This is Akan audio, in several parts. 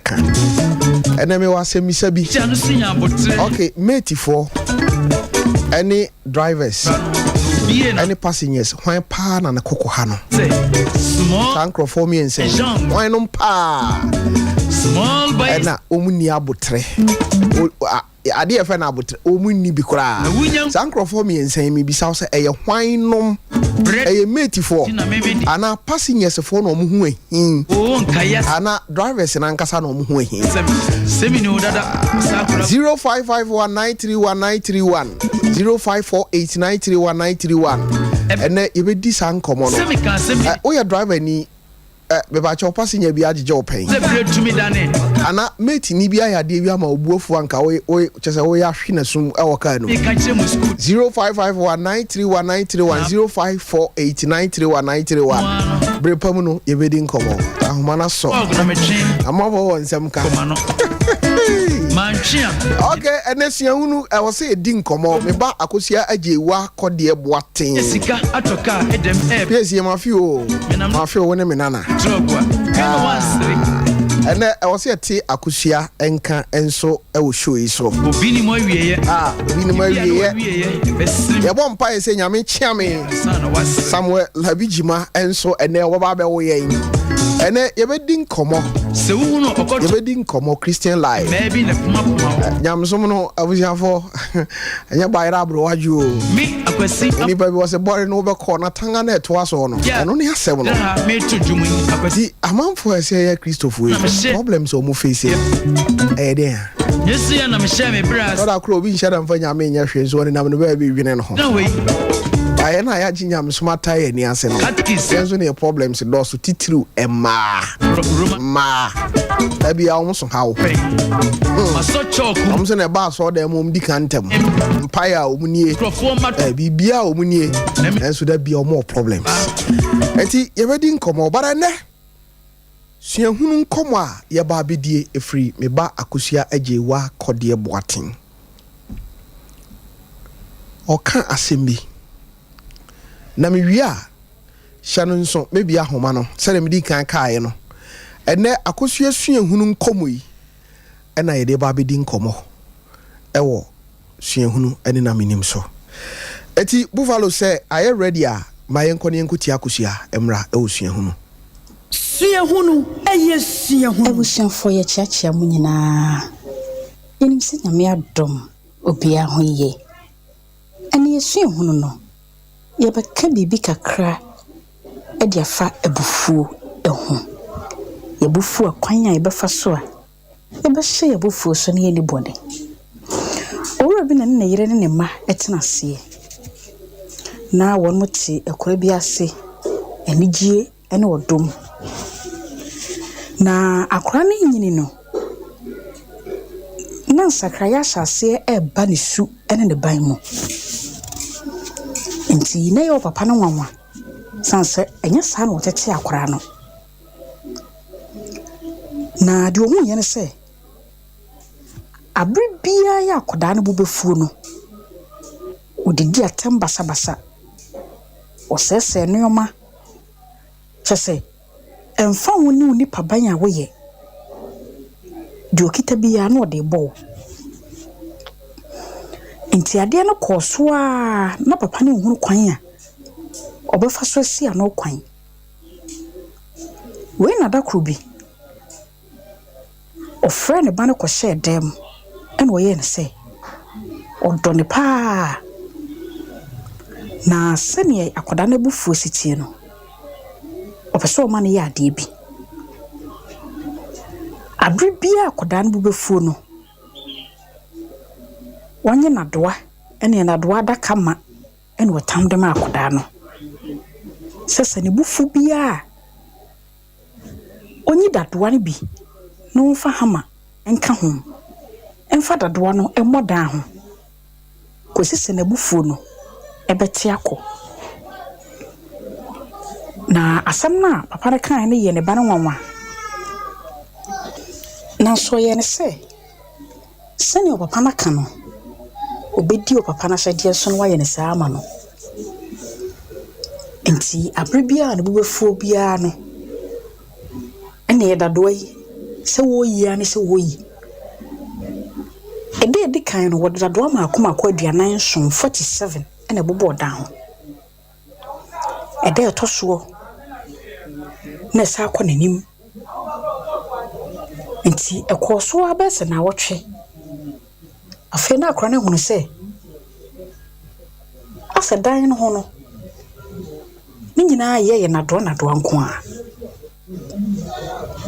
aka ene me wasemisa bi okay mate for any drivers any passengers when pa na koko ha no small for me and say why no pa small by na omuni abotre ade e fe na abotre omuni bi kura sankro for me and say me bi sa say eye hwan nom eye mate for ana passengers for no mu hu ehin ana drivers na nkasa no mu hu ehin semi no dada 0551931931 0548931931 ene ye be di san komo no o ya driver ni be ba cho passenger bi ajeje open ana mate ni bi ayade wi ama obuofu anka o chese o ya hwe na sum e wo ka no 0551931931 0548931931 brepam no ye be di nkomo ahoma na so amabo won nsem ka manchia okay enesia hunu e wo se edi nkomo me ba akosia ajewa kode boaten sika atoka edem yes ye mafi o woni me nana drogwa ene e wo se ti akosia enka enso e wo show yi so obi ni mo awieye obi ni mo awieye ye bo mpa ye se nyame chiame Samuel labijima enso ene wo ba be wo ye ene ye be di nkomo se wu no okoto ye be di nkomo Christian life maybe na puma nyamsom no abusiafo enya bayra bro waju mi akwasi ni ba bi wose bore no be ko na tanga na eto aso no eno ne asem no me to dwumu akwasi amanfo ese ya Christopher problems o mu face dey yes ya na me share me bras oda kro obi nshada mfa nyame nya hwe so ne nam no ba bi wine no ho aye na ya jinyam smata ye ni ase no yenzo ne problems do so titiru ma abi a so hawo so choku amso ne ba so da mum di kantem mpaya omunie bibia omunie enso da bia o problems enti ye bedi nkomo bara ne suahunu nkomo a ye ba bedie efri me ba akosia ajewa kode boaten oka asembi na me wi a hya no nso me bia homa no se na me di kan kaaye no ene akosua suahunu nkomo yi ena ye de ba bedi nkomo ewo suahunu ene na menim so eti buffalo say are ready a mayenko ne nkuti akosua emra ewo suahunu eye suahunu ebusuafo ye chiachia mu nyina enim se na me adom obia ho ye ene ye suahunu no ye beka bibi kakra e dia fa ebufuo ehu ye bufuo kwan ya ye befa so a ye be hye ye bufuo so ne ye ni bode owura bi na ne yire ne ma etena se na won muti ekora bi ase enigye ene odom na akora ne nyini no na nsakra ya hyase e ba ne su ene ne ban mu nti na yo papa no nwanwa sanse enya sa na otete akora no na de ohu yene se abribia ya akoda no bubefuo no odidi atem basa osese no yoma chese emfa woni unipa ban a woye de okita bia na ode bo nti ade no koso a na papa ne hunu kwan a obefa so si ano kwan we na da krubi o friend ba ne ko share dem en wo ye ne se odone pa na sene akoda na bufuo sitie no opeso o mane ya ade bi abribia akoda na bubefuo no wanye na doa ene na doa da kama ene watam dem akoda no sese ne bufu bia onyi da doa ne bi no fa hama enka ho emfa da doa no emoda ho ko sese ne bufu no ebeti akọ na asam na papa ne kan ne ye ne ba ne nwanwa na so ye ne se sene o papa na ka no obedi o papa na hyade so no wa ye ne sa ama no enti abribia ne bubefuo bia no ene ye dadoa yi se wo yi ani se wo yi ebe de kan no wodda do ma akoma kwa aduanan son 47 ena bobo down ede toso na sa akọ nanim nti ekoso abese na wotwe afi na akra na hunu se asa dan no ho no ni nyina ye na do nko a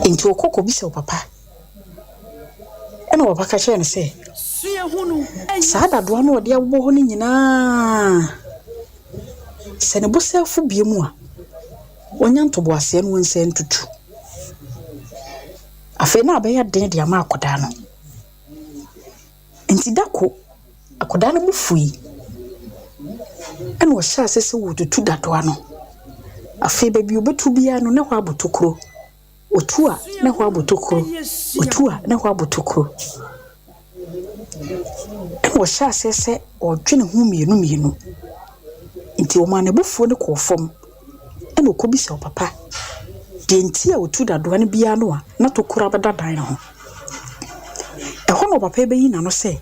nti okoko bi se o papa ena wo papa che ne se sua hunu sa da do no de abbo ho ni nyina se ne bo selfu bie mu a wonya ntobo ase no nse ntutu afi na abeya den de ama akoda no nti dako akoda no mu fui ena wo sha ase se wo tutu dato ano afi ba bi obetu bia no ne ho abotokro otua ne ho abotokro otua ne ho abotokro ena wo sha ase se odwene hu mienu nti o ma ne bofuo ne kofom ena okobi se o papa de nti a otu dado ne bia no a na tokura beda dan ho ho no papa be yi na no se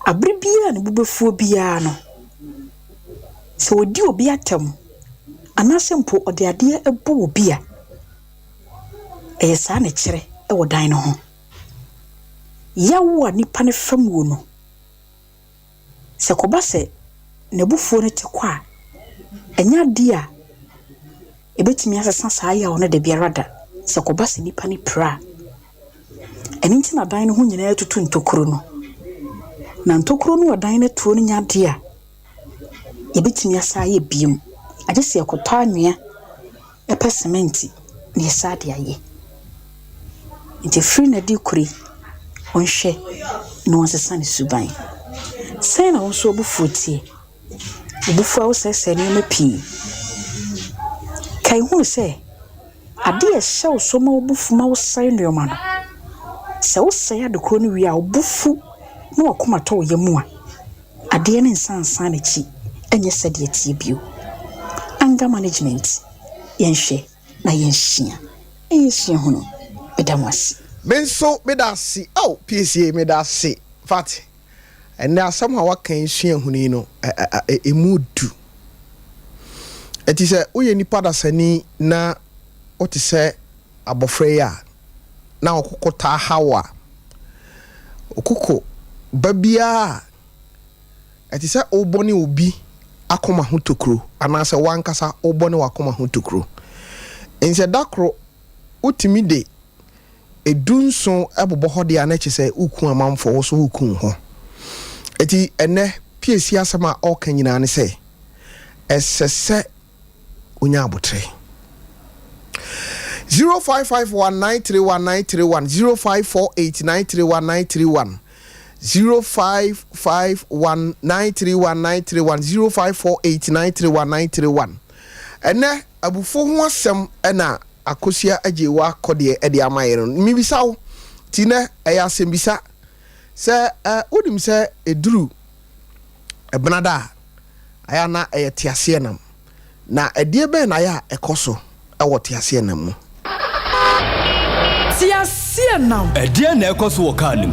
abri bia ne bubefuo bia no se odi obi atam anasempo ode ade ebo obi a sa ne kire e wo dan no ho yawo nipa ne fam wo no se koba se ne bufuo ne tekwa enya dia ebetimi asesa saa ya ono de biarada se koba se nipa ne pra eni nti na dan no ho nyina atutu ntokuro no na ntokuro no wadan ne tuo no nya dia ebetimi asa ye biem age se ekota anwea epe cementi ne esa de aye nti free na di kuri onhwe no nsesa ne suban sai na wonso obufuotie obufu awo sese ne mapi kai hu se ade e hye so ma obufu ma wo sai no yoma no se wo sai adekro no wi a obufu na wakoma to yemu a ade ne nsansan na chi enye sede tie bio anger management yenhwe na yenhia eyehia hono bedamwasi benso medasi PCA medasi fat ene asam ha wakan hia huni no emudu eti se uye nipa da sani na oti se abofre ya na okokota hawa okoko babia eti se oboni obi akoma hutokro anase wankasa oboni wakoma hutokro ense dakro utimide edunso ebobo hode anache se uku amamfo wo so uku ho eti ene piesi asama oka nyina ne se esese unya abotre 0551931931 0551931931 ene abufo ho asem ena akosia ajewa kode ede amayero mibisawo tine eya asembisa se udim se eduru ebenada aya na eyetiase nam na edie be na ya ekoso ewotiase nam mu tiase nam edie na ekoso wo kanim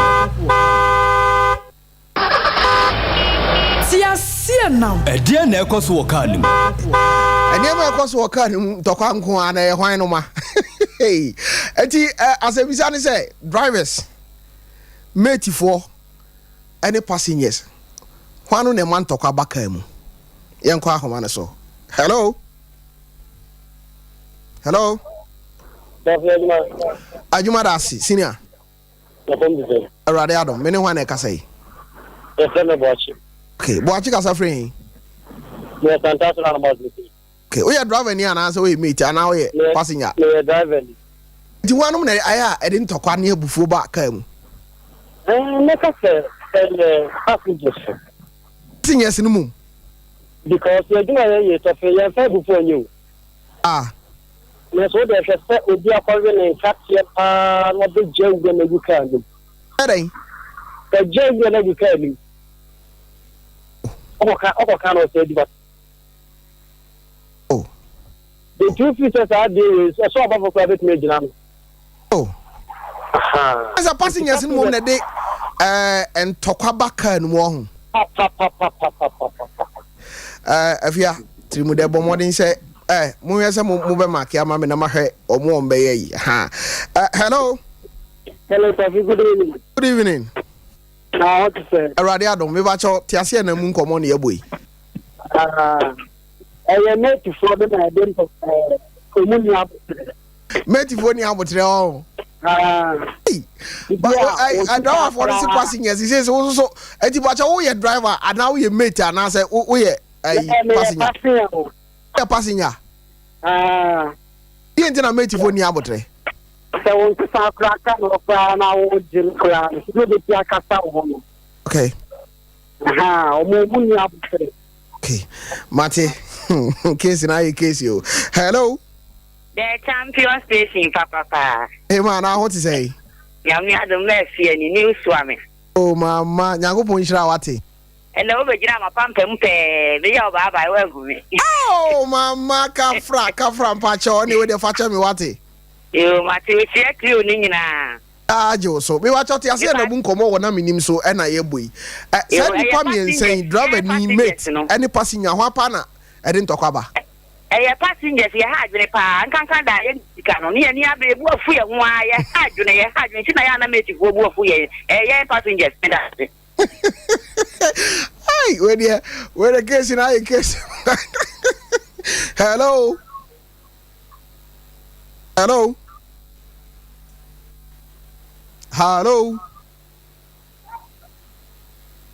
tiase nam edie na ekoso wo kanim ene ma ekoso wo kanim tokwa nko ana e hwan no ma eti asebisa ni say drivers mate for any passengers hwanu ne man tokwa baka mu yenko ahoma ne so hello ajuma dasi senior arade adom mene hwan e kasa yi okay boachi kasa free no fantastic about this okay we are driver ni ana so we mate ana we passenger no driver ti hwanu ne aya e din tokwa ne abufuo baka mu make us passengers. Yes, no moon. Because you're doing a Tofiakwa before you. Ah. Yes, what they say would be a calling and capture what the jail when you can do. Hey. The jail when you can do. Oh, cannot say but. Oh. The two features are there is a sort of a private major. Oh. As a passengers in one day, and Tokwabaka and Wong. If you are Trimude Bomodin say, Muyasa Mubamaki, Mamma Namahe, or Mombe. Hello. Hello, good evening. Good evening. Now, what to say? Radiado, me vacho, Tiasia and Moon Common Yabui. I am made to follow the identity of Mate, if only I would tell. But I don't have what is passing as he says also. And you watch all your driver, and now you mate, and I say, oh, yeah, passenger. Passenger. You ain't a mate if only I would tell. Okay. Okay. Mate, case in I case you. Hello. The champion station, Papa. Hey, man, I want to say. Yami had the mercy and new swimming. Oh, Mamma, Yago Punchawati. And over Jama Pampem, the Yaba by work with me. Oh, Mamma, Kafra, Pacho, anyway, the Facha Miwati. You might check you, Nina. Joe, so we watch out here. I said, I'm going to Menim so and I boy. Send me and saying, drive a new mate, any passenger, one partner. I didn't talk about. A passengers, you had the pa, and can't die. You can near be worth for why I had you, I had you, I made you go for you. A passengers. Hey, where the case in I case. Hello. Hello. Hello.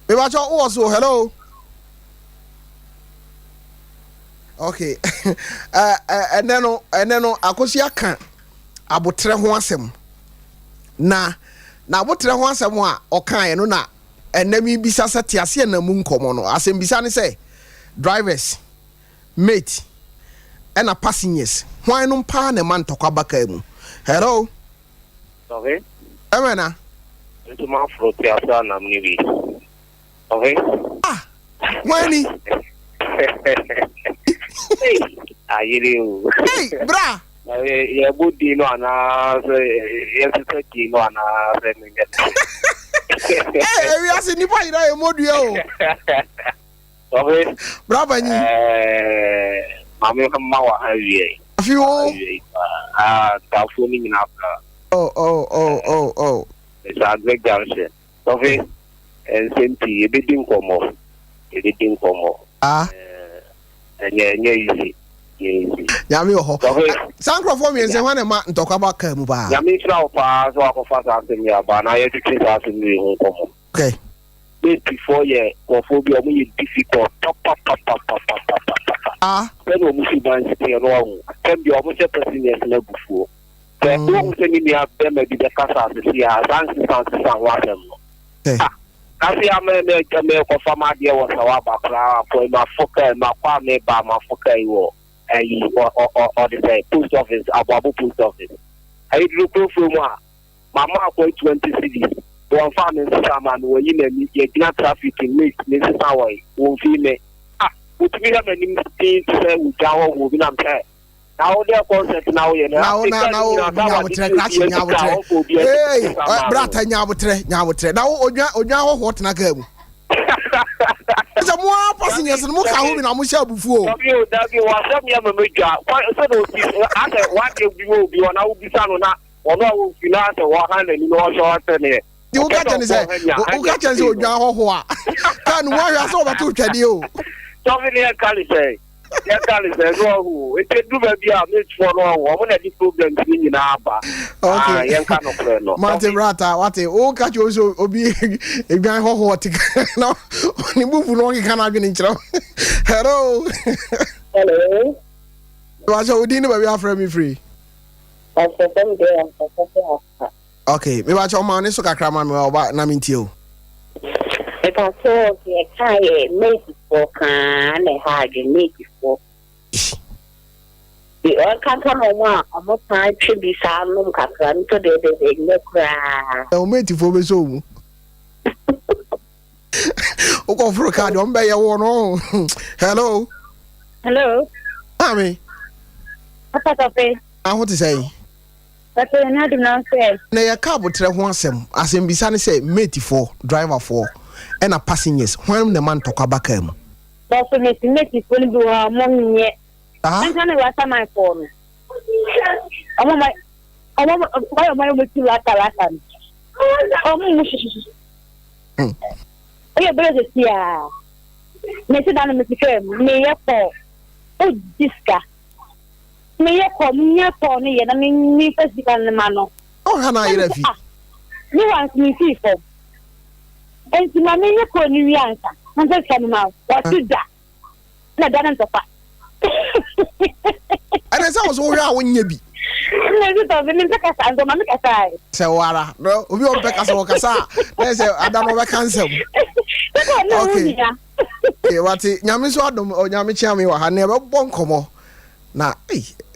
We watch out also. Hello. Okay. And then akosia kan abotre ho asem. Na abotre ho asem a okan no na enami bisa sete ase na mu nkomo no. Asem bisa ne say drivers, mate, and a passengers. Why no pa na man tokwa baka mu. Hello. Okay. Emena. Into my fruit ya na mnibi. Okay. Ah. Wani. Hey, ayiri. Hey, bra. Ya budi no ana ya sitaki no ana reminga. Eh, we ase nipa ira e modu o. Okay. Bravo ni. Mami kama wa hawie. Afio. Tafuni minafra. Oh. It's a great junction. Okay. And senti ebedin komo. Ah. Easy. Yami ho. Sankro for me and say when a man talk about Kamuba. Yami travel pass or fast after me, but I have to treat us in the home. Okay. Before ye, or phobia, we difficult. Ah. Then we must be wrong. Can be almost a person as never before. Then don't send me up them at the casa to see our answers and what them. Kasi ame ko fama dia wo sawa bakra for my foka my kwa me ba my foka iwo or the say post office ababu post office I do go from mama ko 20 cities one farm in sama no yi na mi ye gina traffic in me sawai wo fi me utumi na Menim tin say we jawo wo bi na mpe now their concept now you know now hey brata nyabotre now odwa ho hot na ka mu so mo passengers no ka ho bi na mo sha bufu o w wa sam ya memedwa so no ase wa de bi wo bi ona wo bi sa no na ono wo finance wo handle ni no so atene di wo ka tene say odwa ho a kan wo hwa so ba to twade o so we ne kali say ya kali say go e te du ba bia me for no wo na di problem ni na aba okay yan kan no no Martin Brata what o ka cho so obi egwan ho tik no ni bufu no kan adwene nkyerɛ hello wa so odi ni ba bia fra me free okay me ba cho ma ne so kakra ma me wa na me ntio Because so the kai make for can have make for the all can come on I'm trying to be some kakran to the cry o mate for be so mu o ko fro card on be ye wo no hello hello ami what to say I want to say But na do na say. Na ya car botre ho asem bisa ne say mate for driver for and a passengers when the man talk about him. But for me for do mo nye. Ah. And na wa my phone. Omo my mo ti la lata. Omo oye brother sia. Me se dan me se me ye po. O diska. Me ye ko ne ye na me festival ne ma no. Oh hana ira fi. Ni want me fi for. Enti ma me ye ko ni wi ansa. Na se kan ma what do that. Na dan ntopa. Ana sa wo so hwe a wonnya bi. Na se to me nta kasa ando ma me kasa. Se wara, no, obi on pe kasa wo kasa. Na se ada no be cancel. Okay. Okay, wati nyame so adom o nyame chia me wa ha na be bon komo. Na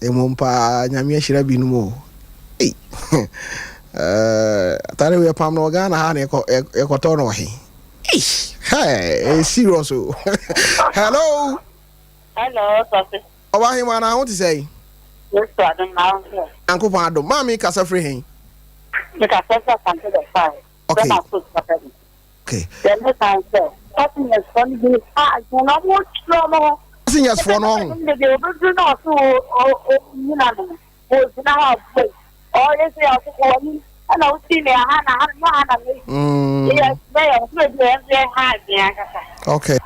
emompa nyame ahira bi no mo. Tare we pam no Ghana ha na ekoto no he. Hey, serious. Hello. Hello, Sophie. Oba him na what to say? Yes, I don't know. Uncle Pado, mommy kasa free hen. The kasa can to the fire. Okay. Okay. Then the time said, "Something is funny. I do not want trouble." Singers for no. The do not so you know. Was now play. Oh, yes, I was and I was seeing Hannah. Yes, they are. Okay.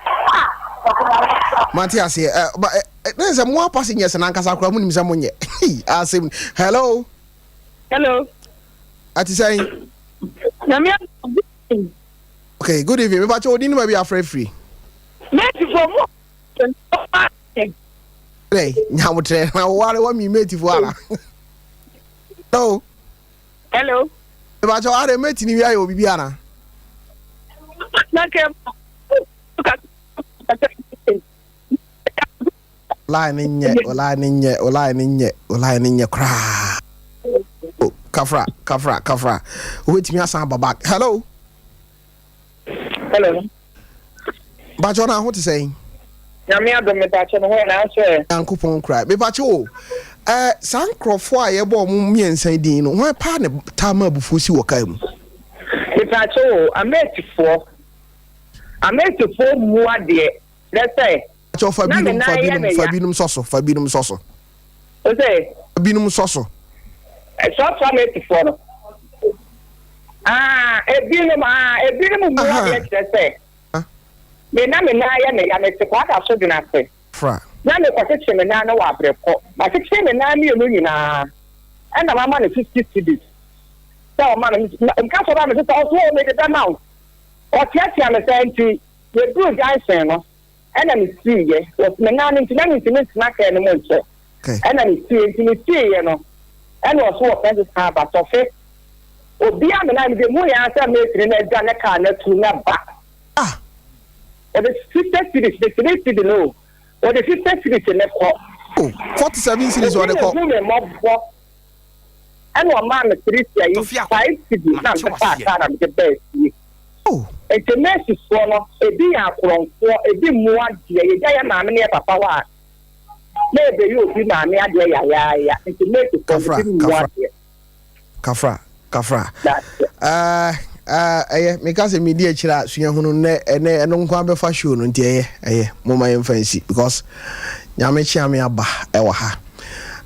Matthias here, but there's a more passengers and Ankasa Kramunim Samonia. Ask him, hello. Hello. At the saying, okay, good evening. But you didn't be afraid free. Hey, now what me made you. Hello. Hello. But you are a mate in your Bibiana. Line in your cry. Oh, Kafra. Wait me a samba back. Hello. Hello. But you know what to say? Yamia do me touch on when I say. Uncle Pon cry. Me but you. San Crawford ye bo mu miensan din no. Why pa ne tama bufu si wokai mu. Me touch I met for mu ade. Let's say. Fabinum soso. Okay. Fabinum soso. Short for me for. Ebinum mu ade say. Me na ya me te kwa ka so di na se. Fra. Na me kwa se me na wa breko. Ma se me na mi enu nyina. E na mama na 50 cedis. So mama nka so ba me se so me de now. O tia me se nti we do jansen no. E na me see ye. O me na nti na na ka no mo nche. Okay. E na me see ye no. E na so o pese ha ba so fe. Obi a me na me de mu ya se me tire na ja na ka na tu na ba. Or the 50 cities, the 3 cities, no. Or the 50 cities in the court. Oh, 47 cities on the court. And one man, the 3 cities, 5 cities, not the fact that I'm the best. Oh, it's a message for a be a from a bit more dear. You get a man near Papa. Maybe you be my near ya. It's a message for Kafra. Because media chira suya hunu ne no nkwa be fa show no ntie moma yem fancy because nyame chia me aba e wa ha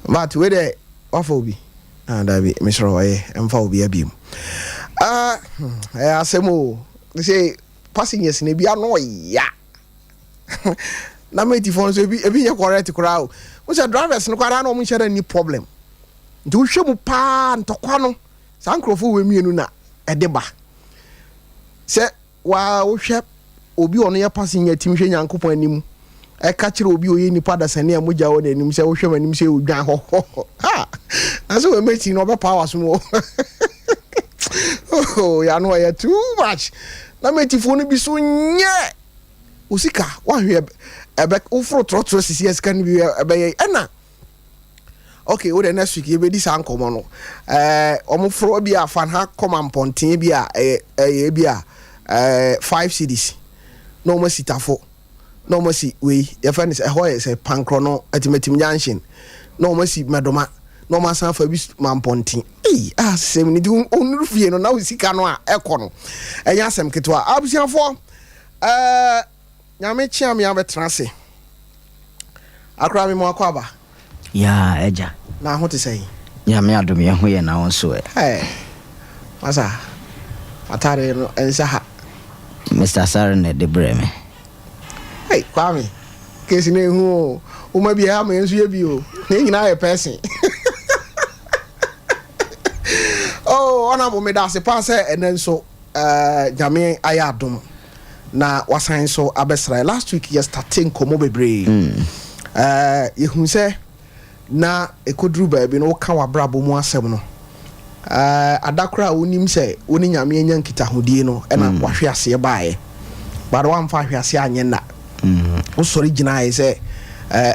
but we dey ofa obi and I be Mr. Oye emfa obi abiem asemo they say passengers ne bia no ya na meti phone so ebi ye correct crowd we say drivers no kwara no mo share any problem nti wo hwemu pa ntokwa no sankrofo we mienu na edeba se wa wo hwe obi ono ya passenger tim hwe nyankopon anim e ka kire obi oye nipa da sane amugya wo anim se wo hwe manim se odwan ho ha aso we meti no be power so mo oh ya no ya too much na meti phone bi so nye usika wa hwe ebe ufro trotro sisi eskan bi ebe na okay we the next week you be this ankomo no omufro bi afan ha common pontin bi a bi a 5 cities no mo sitafo no mo si we your friend is a hoye say pankro no atimatim junction no mo si medoma no ma san fa bi mampontin asem ni di onuru fie no na usika no a ekọ no enya asem ketwa abusiafo nyame chia me abetra se akra me mo akwaba ya eja na ho te sei nyame adom ye ho ye na won so masa atare no ensa ha Mr. Sarne de breme kwame kesi na hu o ma bia ma enso ye bi o na nyina ye person ona bo me da se pa se enenso jame ayadom na wasan so abesra last week yesterday komo bebre ye hu se na ekodru ba bi no ka wabrabo mu asem no adakora onim se oni nyame anya nkita hodie no na wahwe ase baaye baro amfa hwe ase anye na wo sori gina ye se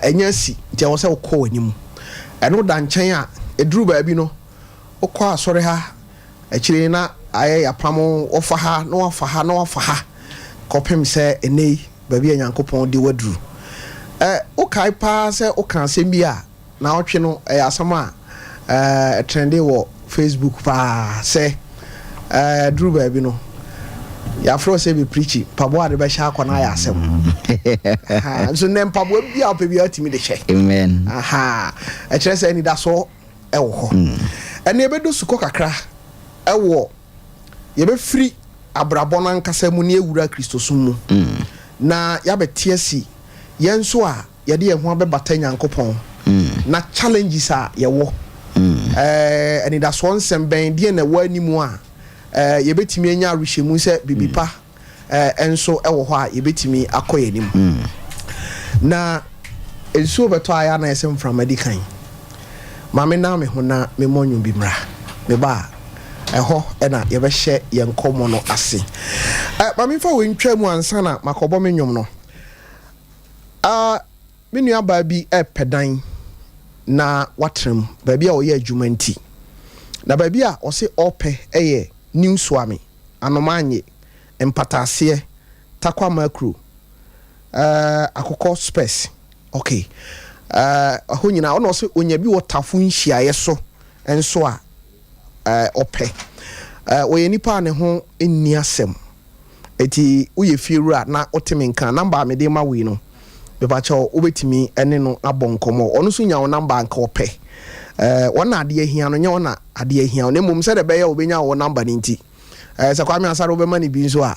enya si ntia wo se wo ko anim eno da nchen a edru ba bi no wo kwa asori ha akire na aye yapamo ofa ha no afa ha no afa ha kopem se enei ba bi anyankopon di wadru wo kai pa se wo kan se bi a na otwe no asama trendy wo Facebook pa se dru ba bi no ya fro se be preaching pabo ade be sha akọ na ya asem so nem pabo bi a pe bi atimi de che amen e kire se ni da so e wo ho ene be do suko kakra e wo ye be free abrabọ na nkasa mu ne ewura Kristo sum mu na ya betie si yenso a ye de ho abebata nyankopon na challenges a ye wo and it has one sem ben die na wani mu a ye betimi anya rehemu se bibipa enso ewo ho a ye betimi akoye nim na enso beto aya na esem from medican mame na me ho na me monyu bi mra me ba eho na ye be hye ye nkomo no ase mame fa we ntwa mu ansa na makobo me nwom no me nua ba bi pedan na watrem baby a oye adwumanti na baby a ose ope eye new swami anomanye empatase takwa macro akoko space okay ahonyina ono ose onya bi wotafu nhia so enso a ope oye nipa ne ho enni asem eti uye fiewura na otemenka number me de ma we no bebacho obetimi ene no abonkomo onu so nya wo number anka ope wona ade ahia no nya wona ade ahia no mum se de be ya obenya wo number ni nti se kwa me asara obema ni bi nso a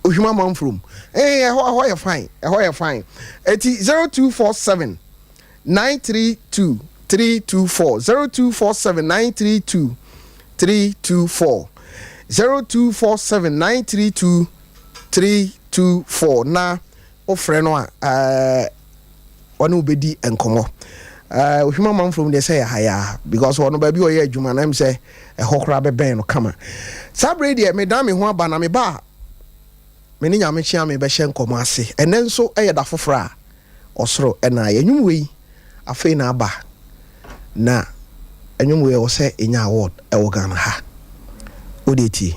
ohuma man from ho ya fine eti 0247 932 324 0247 932 324 0247 932 324 na ofre no one obedi enkomo ohuma man from dey say haya because one ba bi oye adwuma na em say ehokra be ben no kama sabre dey me dan me ho aba na me ba me ni nyame chia me be hye enkomo ase enenso da fofora osoro na yenwum wei afei na aba na enwum wei o say enya award ewo Ghana ha odeti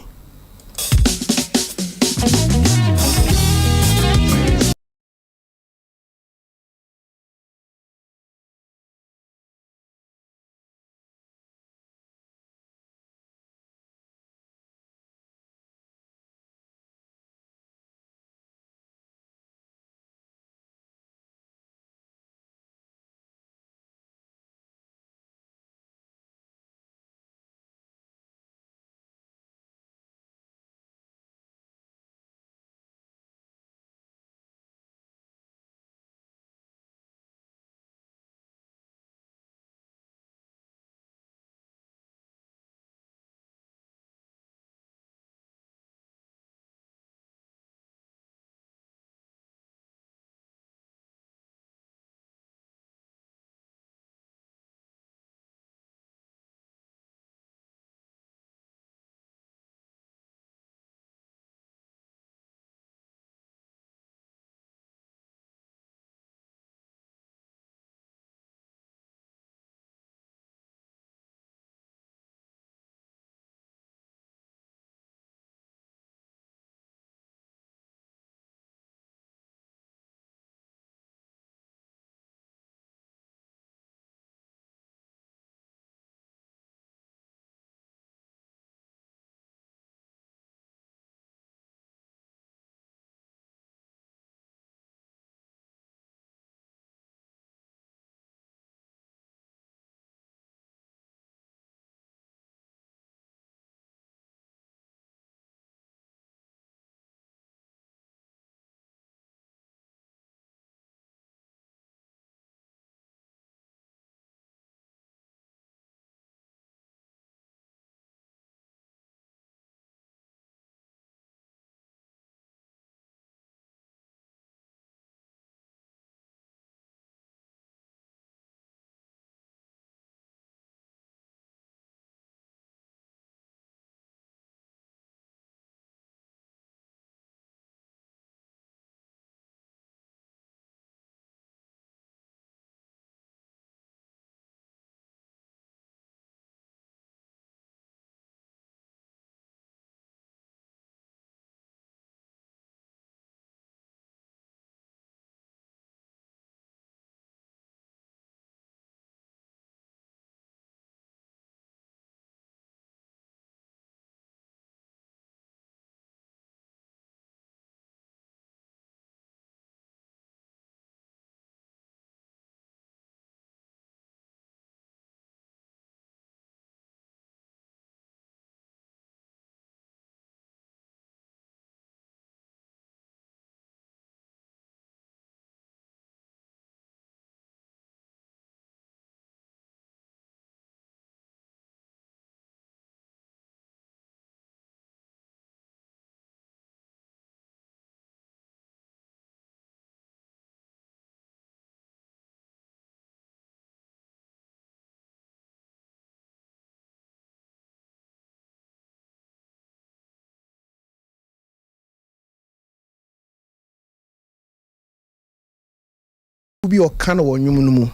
Ubi o kana wo nwum no mu.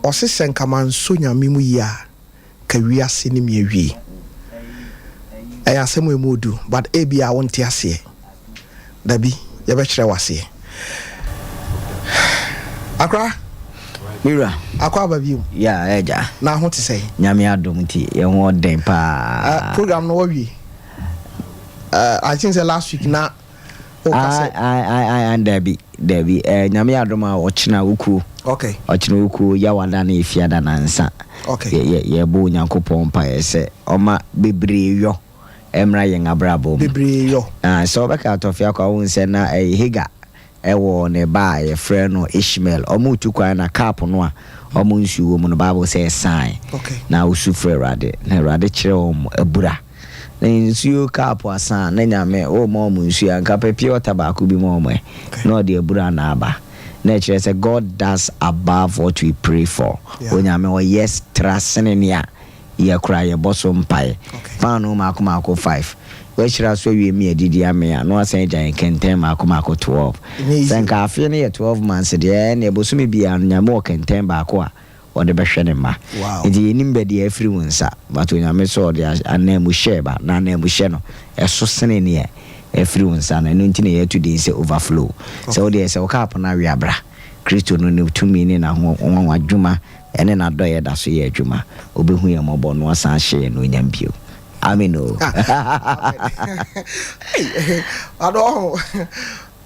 O se senka manso nyame mu ya ka wiase ni me awie. Aya asemu emodu but ebia wonte ase. Dabi ye be kire wase. Akra Mira. Akwa babiu. Yeah, eja. Na ho te say. Nyame adom ti ye ho den pa. Program no wi. I think the last week na I and Debbie nyame adom a ochina wuku. Okay. Ochina wuku ya wada na efiada na nsa. Okay. Ye bo nyankopon pa ese oma bebre yo emra yen abrabo. Bebre yo. So beka Tofiakwa won se na higa ewo ne ba ye friend no Ishmael omutu kwa na cap no a omu nsuo mu no Bible say sign. Okay. Na usufre rade na rade kire om abura. Na nsuo cap asan na nyame o mo mu nsuo anka pepi otabako bi mo mo na de abura na aba. Na kire say God does above what we pray for. O nyame o yes trust ne ya kura ye boso mpai. Fa no mako 5. Wechira so wie me adidi ame a no asan gyan kenten mako 12. Senka afie ne 12 months de na ebosumi bia nyame o kenten baako a o de behwe ne ma. Ndi enim be de afiri wonsa but nyame so de anamu sheba na anamu she no eso sene ne afiri wonsa na no ntine ye to dey say overflow. So de say o cap na wi abra Kristo no ne tumi ne na ho onwa adwuma ene na do ye da so ye adwuma obehu ye mobo no asan hye no nyambio. Amino. Ado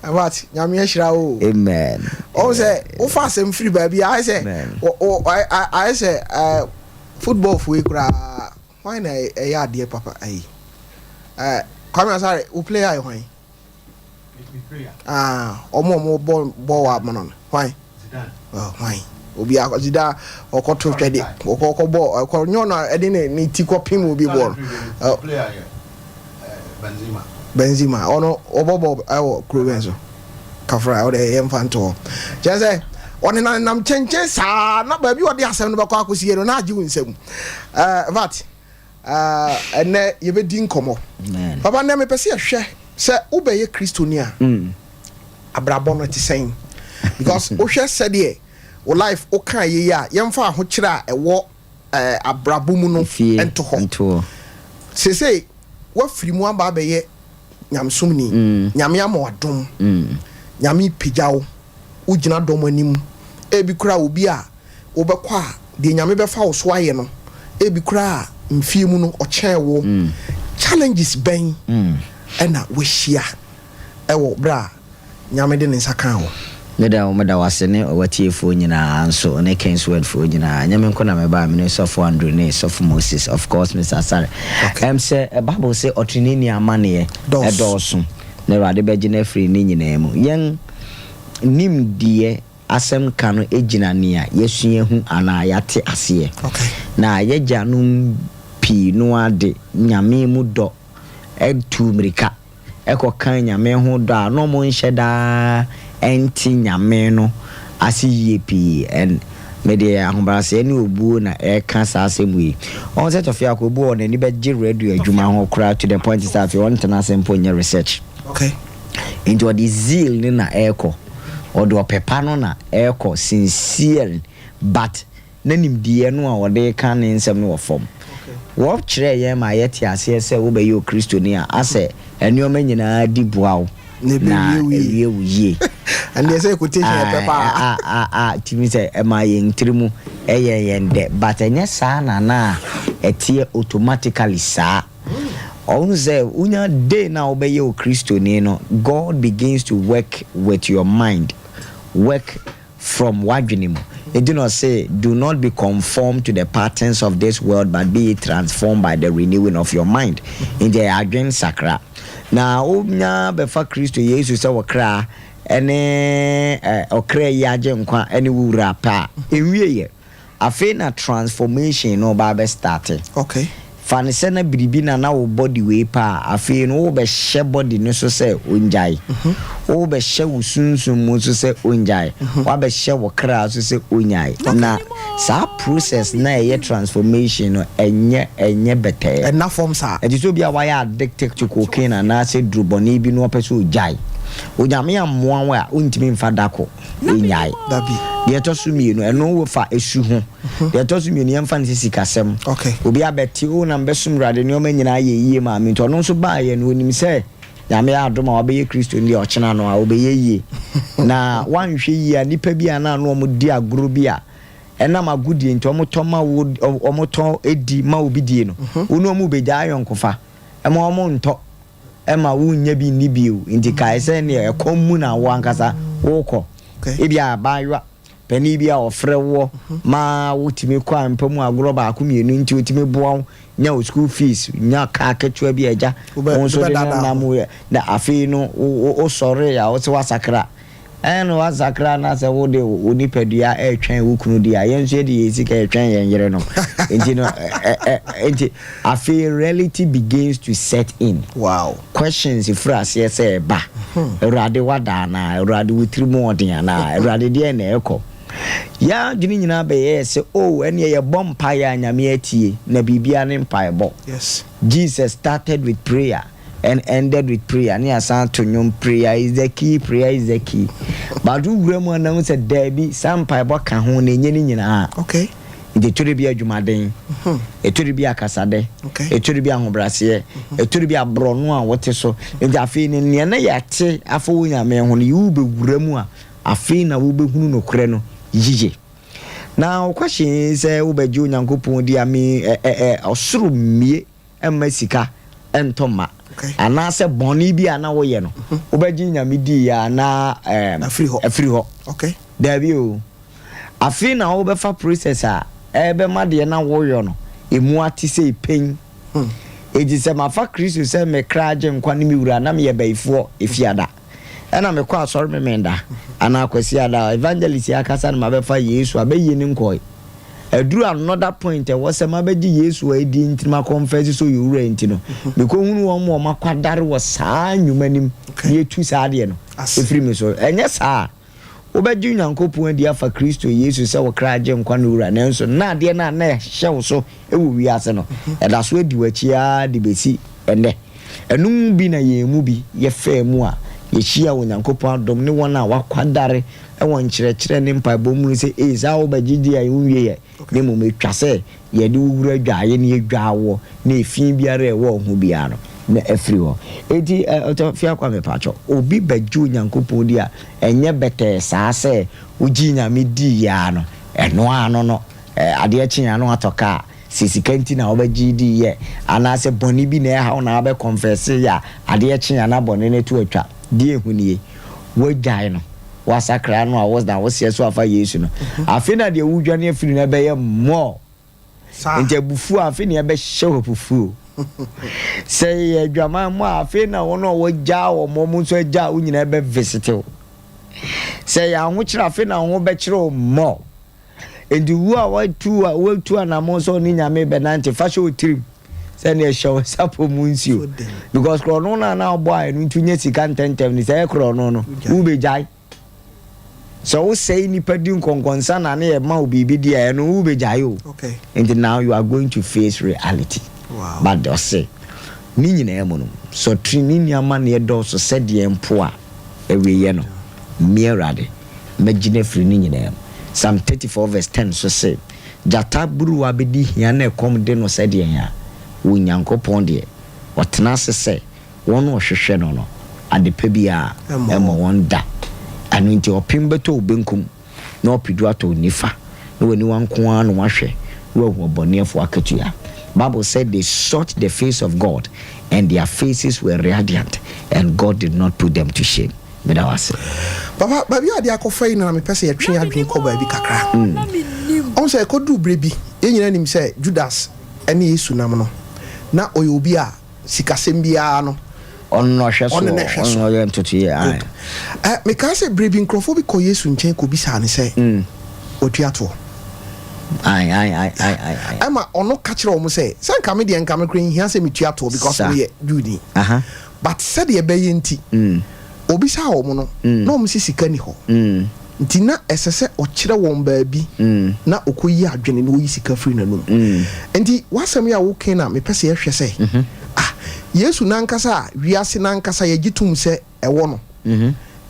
what nyame ahira o. Amen. O say o fa sem free baby I say I say football for kura why na e ya de papa ai come sorry o play ai why omo ball wa manon why Zidane why obi akozida okoto twede okokobọ okonyo na ede ne tiko pim obi ball player Benzema ono obobo awo Crovenzo kafra o de yemfanto je say oni na nam chenche sa na ba bi odi asem no bakọ akosie no na agi wonsam vat ene yebedi nkomo papa na me pese hwe se ubeye kristoni a abrabo no ti sen because o hwe se de o life o kan ye ya yemfa ho kira ewo abrabo mu no ento ho se wa firi mu aba beye nyamsumni nyame amadom nyame pijawo ugina dom anim ebi kura obi a obekwa de nyame befa wo so aye no ebi kura mfie mu no ochen wo challenges ben ena we hia ewo bra nyame de nsa kan wo meda wasene watiefo nyina anso ne Kings word fo nyina nyame nkona me ba me so 400 ne so for Moses of course Mr. Sare say Bible say otrinini amane edoso ne rade beje na free ni nyina mu yen nim die asem kanu ejina ne a yesue hu ana yate ase na yejanum pi no ade nyame mu do etu mrika ekokan nyame ho do a no mo nheda enti nyame no asi yepi and media ahombrase ni obuo na eka sa asemu yi on set of yakọ obuo na ni be gi radio adwuma ho kra to the point is that you want to na simple nya research into the zeal ni na eko or do pepa no na eko sincere but nanim die no a wode kan nsem no form wo kire ye ma yeti ase se wo be yo Kristo ni a ase enioma nyina di buawo na ewie and they say quotation papa timi say ma yen trimu yende but enya sa na etie automatically sa on say unya day na obey o Kristo ni no God begins to work with your mind, work from wadwinimu. It do not say do not be conformed to the patterns of this world but be transformed by the renewing of your mind in the adwen sakra. Na obnya befa Kristo Yesu se wokra ene okra yaje nkwa ene wura pa ewieye afi na transformation no ba be start fane se na biribi na wo body we pa afi no wo be hye body no so se onjai wo be hye wo sunsun mu so se onjai wo be hye wo kra so se onyai na sa process na ye transformation no enye better na form sa e so bia why addicted to cocaine na say druboni bi no person ojai onyame ammoa wa untimi mfa dako enyai dabi de etosu mienu eno wo fa esu ho de etosu mienu yemfa ne sikasem okay obi abeti o na mbesum rade ne o manyina ye yie ma me to no so ba ye no onim se nyame adoma obeye kristo ndi ochena no a obeye yie na wanhwe yie nipa bi ana no mo di agro bi a ena magudie nti omotoma wo omoto edi ma obi die no onu omu beja ayonkofa ema omo nto ema wunya bi ni biu nti kai se ne ekomu na wo ankasa woko ebia baywa pani bia ofre wo ma wotimi kwa mpamu agro ba akumienu nti wotimi boa nya o school fees nya ka ketua bi eja won so na mu na afi no o sore ya o se wasakra eno wasakra na se wo de oni padua etwen wo kunu dia yenso de yesika etwen yen yere no enti no enti afi reality begins to set in. Wow. Questions if ras yes e ba erade wada na erade witiri mu odin na erade de na eko ya dwini nyina be yes ene ye bompa ya nyame atie na bibia ne mpaebo. Yes. Jesus started with prayer and ended with prayer. Ni asan to nyom prayer is the key, prayer is the key. But do gremu na say Debbie some mpaebo ka ho na enye ni nyina. Okay. Ide tori bia dwumaden. Etori bia kasade. Etori bia hobrase. Etori bia brono a wote so. Ide afi ni ne na yate afo nyame ho ni ube wuramu a afi na wo behunu no kure no yije. Now question is ubeju nyankopon di ami osuru mie emasika entoma. Ana se boni bi ana wo ye no. Ubeji nyame di ya na afri ho. Okay. There you. Afi na wo be fa processor ebe made na wo yo no. Emu ati se pen. Eji se mafa Kristo se me kraje nkwa ni mi wura na me ye baifo efiada. Ena me kwa sorry me menda ana kwasi ada evangelist akasa na mabefa Yesu abeyi ni nkoi eduru another point was se mabeji Yesu edi ntima confess so you rent no because hunu wo mo makwadare wo saa nyumanim ye tu saa de no efiri me so enye saa obeji nyankopon adi afa Kristo Yesu se wo kraje nkwa no wura nanso na de na na hyew so ewu wi ase no eda so edi wachia de besi ene enum bi na ye mu bi ye fa mu a yeshia wonyankopon adom ne wona wakwadare ewon kyerɛkyerɛ ne mpaebɔ mu se za wo bagidi ayi unwie ye ne mo metwase ye de wura adwaye ne adwawo na efin biara ewo ho bia no na afiri ho enti Tofiakwa me pacho obi bagi onyankopon di a enye bete saa se ugi nyame di ya no eno ano no ade akyinya no atoka sisikanti na obagidi ye anase boni bi na ha na be confess ya ade akyinya na boni ne to atwa die hunie wagyae no wasakra no a was da was yeso afa Yesu no afina de wudwane afiri na be ye mo nte bufu afina be hye bufu say adwama mo afina wono wagya wo mo so agya wo nyina be visit say ya ho kira afina ho be kire mo endi wu a wa tu na mo so ni nyame be 90 fashion trim send a show sapo munsio because krono na boy no tunye sika ntentem ni say krono no u be jai so we say ni padi nkonkonsa na na e ma obi bi dia no u be jai o okay and now you are going to face reality. Wow. But they say ni nyina e mo no so trini ni ama na e do so said ye mpo a ewe ye no mirade magine free ni nyina Psalm 34 verse 10 so say jata buru wa bedi hia na ekom de no said ye ya wonyankopon de watena sese won wo hwehwe no no adepa bia emo won da anu nti opimbeto obenkum na opidu ato nifa na wani wanko an no wahwe wo boniefo akatua. Bible said they sought the face of God and their faces were radiant and God did not put them to shame. But I was Papa baby ade akofai na me pese yetwe adwen ko ba bi kakra on say ko du brebi yenyina nim say Judas ene Yesu nam no na oyobi a sikasem bia no on no hwe so on yem totu ye ai me ka say brebi nkrofo bi ko Yesu nchen ko bi sa ne say otuato ai ama ono ka kire o mo say sanka me de nka me kren hia say me tuato because we ye Judy but said ye be yenti obi sa o mo no na o mo sisika ni ho nti na esese o kire won baabi na okoyi adwene na oyi sika free nanum nti wasem ya wo ken na me pese ye hwe say Yesu nankasa wiase nankasa ye gitum se ewo no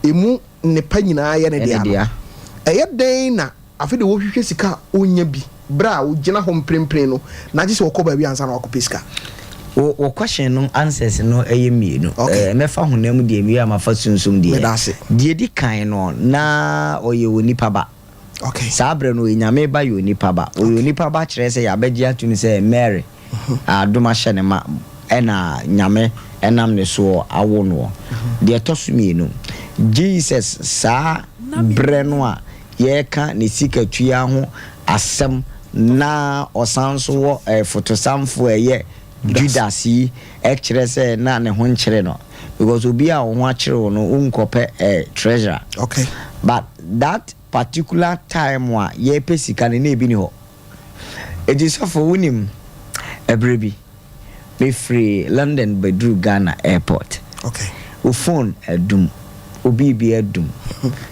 emu ne pa nyinaa yɛ ne dia ɛyɛ den na afi de wo hwehwɛ sika onya bi bra wo gina ho mprempren no na gye sɛ wɔkɔ baabi ansa na wɔkɔ sika wo question no answers no ɛyɛ mienu mefa honam de mi ama fa sunsum de de di kan no na oyɛ onipa ba okay sabre no nyame ba yɛ onipa ba oyɛ onipa ba kyerɛ sɛ yabɛgye atumi sɛ Mary adoma hyɛ ne ma ɛna nyame ɛnam ne so awo no de ɛtɔ so mienu Jesus sa bre no a yɛka ne sika tua ho asɛm na ɔsanso wɔ fotosamfo ɛyɛ Judas yi ɛkyerɛ sɛ na ne ho nkyerɛ no because obi a wo ho akyerɛ no unkɔpɛ treasure okay but that particular time wa yɛpɛ sika ne na ebi ni hɔ edisafo wonim ebrebi me free London bedru Ghana airport okay o phone adum obi bi adum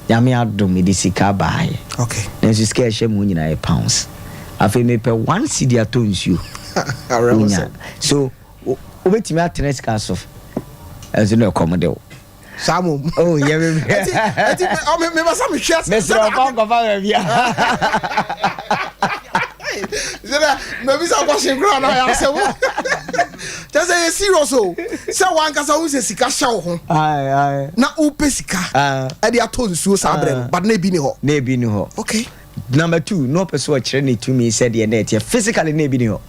yame adum edi sika bae okay na so sika ehye mu nyina e pounds afi me pe 1 cedi atonsuo so obetimi atene sika so as no accommodate Samu. Oh, yeah, me basa me hwes. Me sro fa ko fa bia. Zera, me bisa ko shinkro na ya se wo. Just say serious o. Se wan kasa wo se sika hya wo ho. Ai. Na upe sika. E de atonsuo sabre, but na bi ni ho. Na bi ni ho. Okay. Number 2, no person kire ne to me said the net physically na bi ni ho.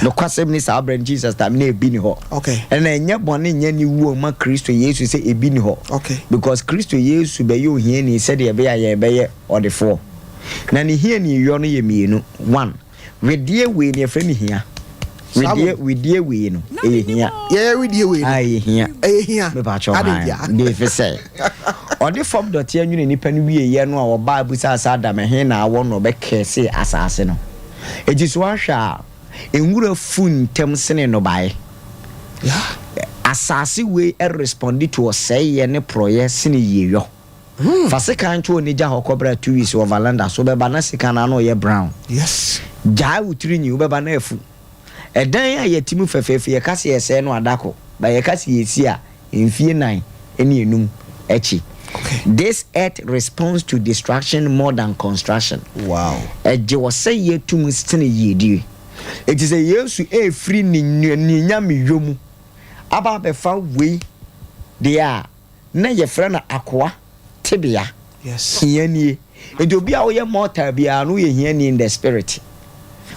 No kwasem ni sabre Jesus time na bi ni ho. Okay. And enye bone nya ni wu ma Kristo Yesu say e bi ni ho. Okay. Because Kristo Yesu be yo hia ni said e be ya be ye odefo. Na ni hia ni yo no ye mienu. 1. Wedie we ni efre ni hia. Wedie we no. E hia. Yeah, wedie we. Ai hia. E hia. Me ba cho ha. Dey fe say. Odi form dot ya nwune nipa no wie ye no a wo Bible say asada me he na awo no be kese asase no. Ejiso ahwa enwura fun tem sene no bae. Yeah. Asase we respond to say ye ne proye sene ye yo. Fasika ncho ni ja hokobra 2 weeks over Landa so be ba na sika na no ye brown. Yes. Ja utiri ni be ba na afu. Edan ya yetimu fefefe ye kase ye se no adako. Ba ye kase ye si a mfie 9 ene enum echi. Okay. This earth responds to destruction more than construction. Wow. Eje wo say ye tum stene ye di. It is a yesu e free ni nyame yomu. Aba be fa we dia na ye frɛ na akoa tebia. Yes. Hiani. Edo bia wo ye mortal bia no ye hiani in the spirit.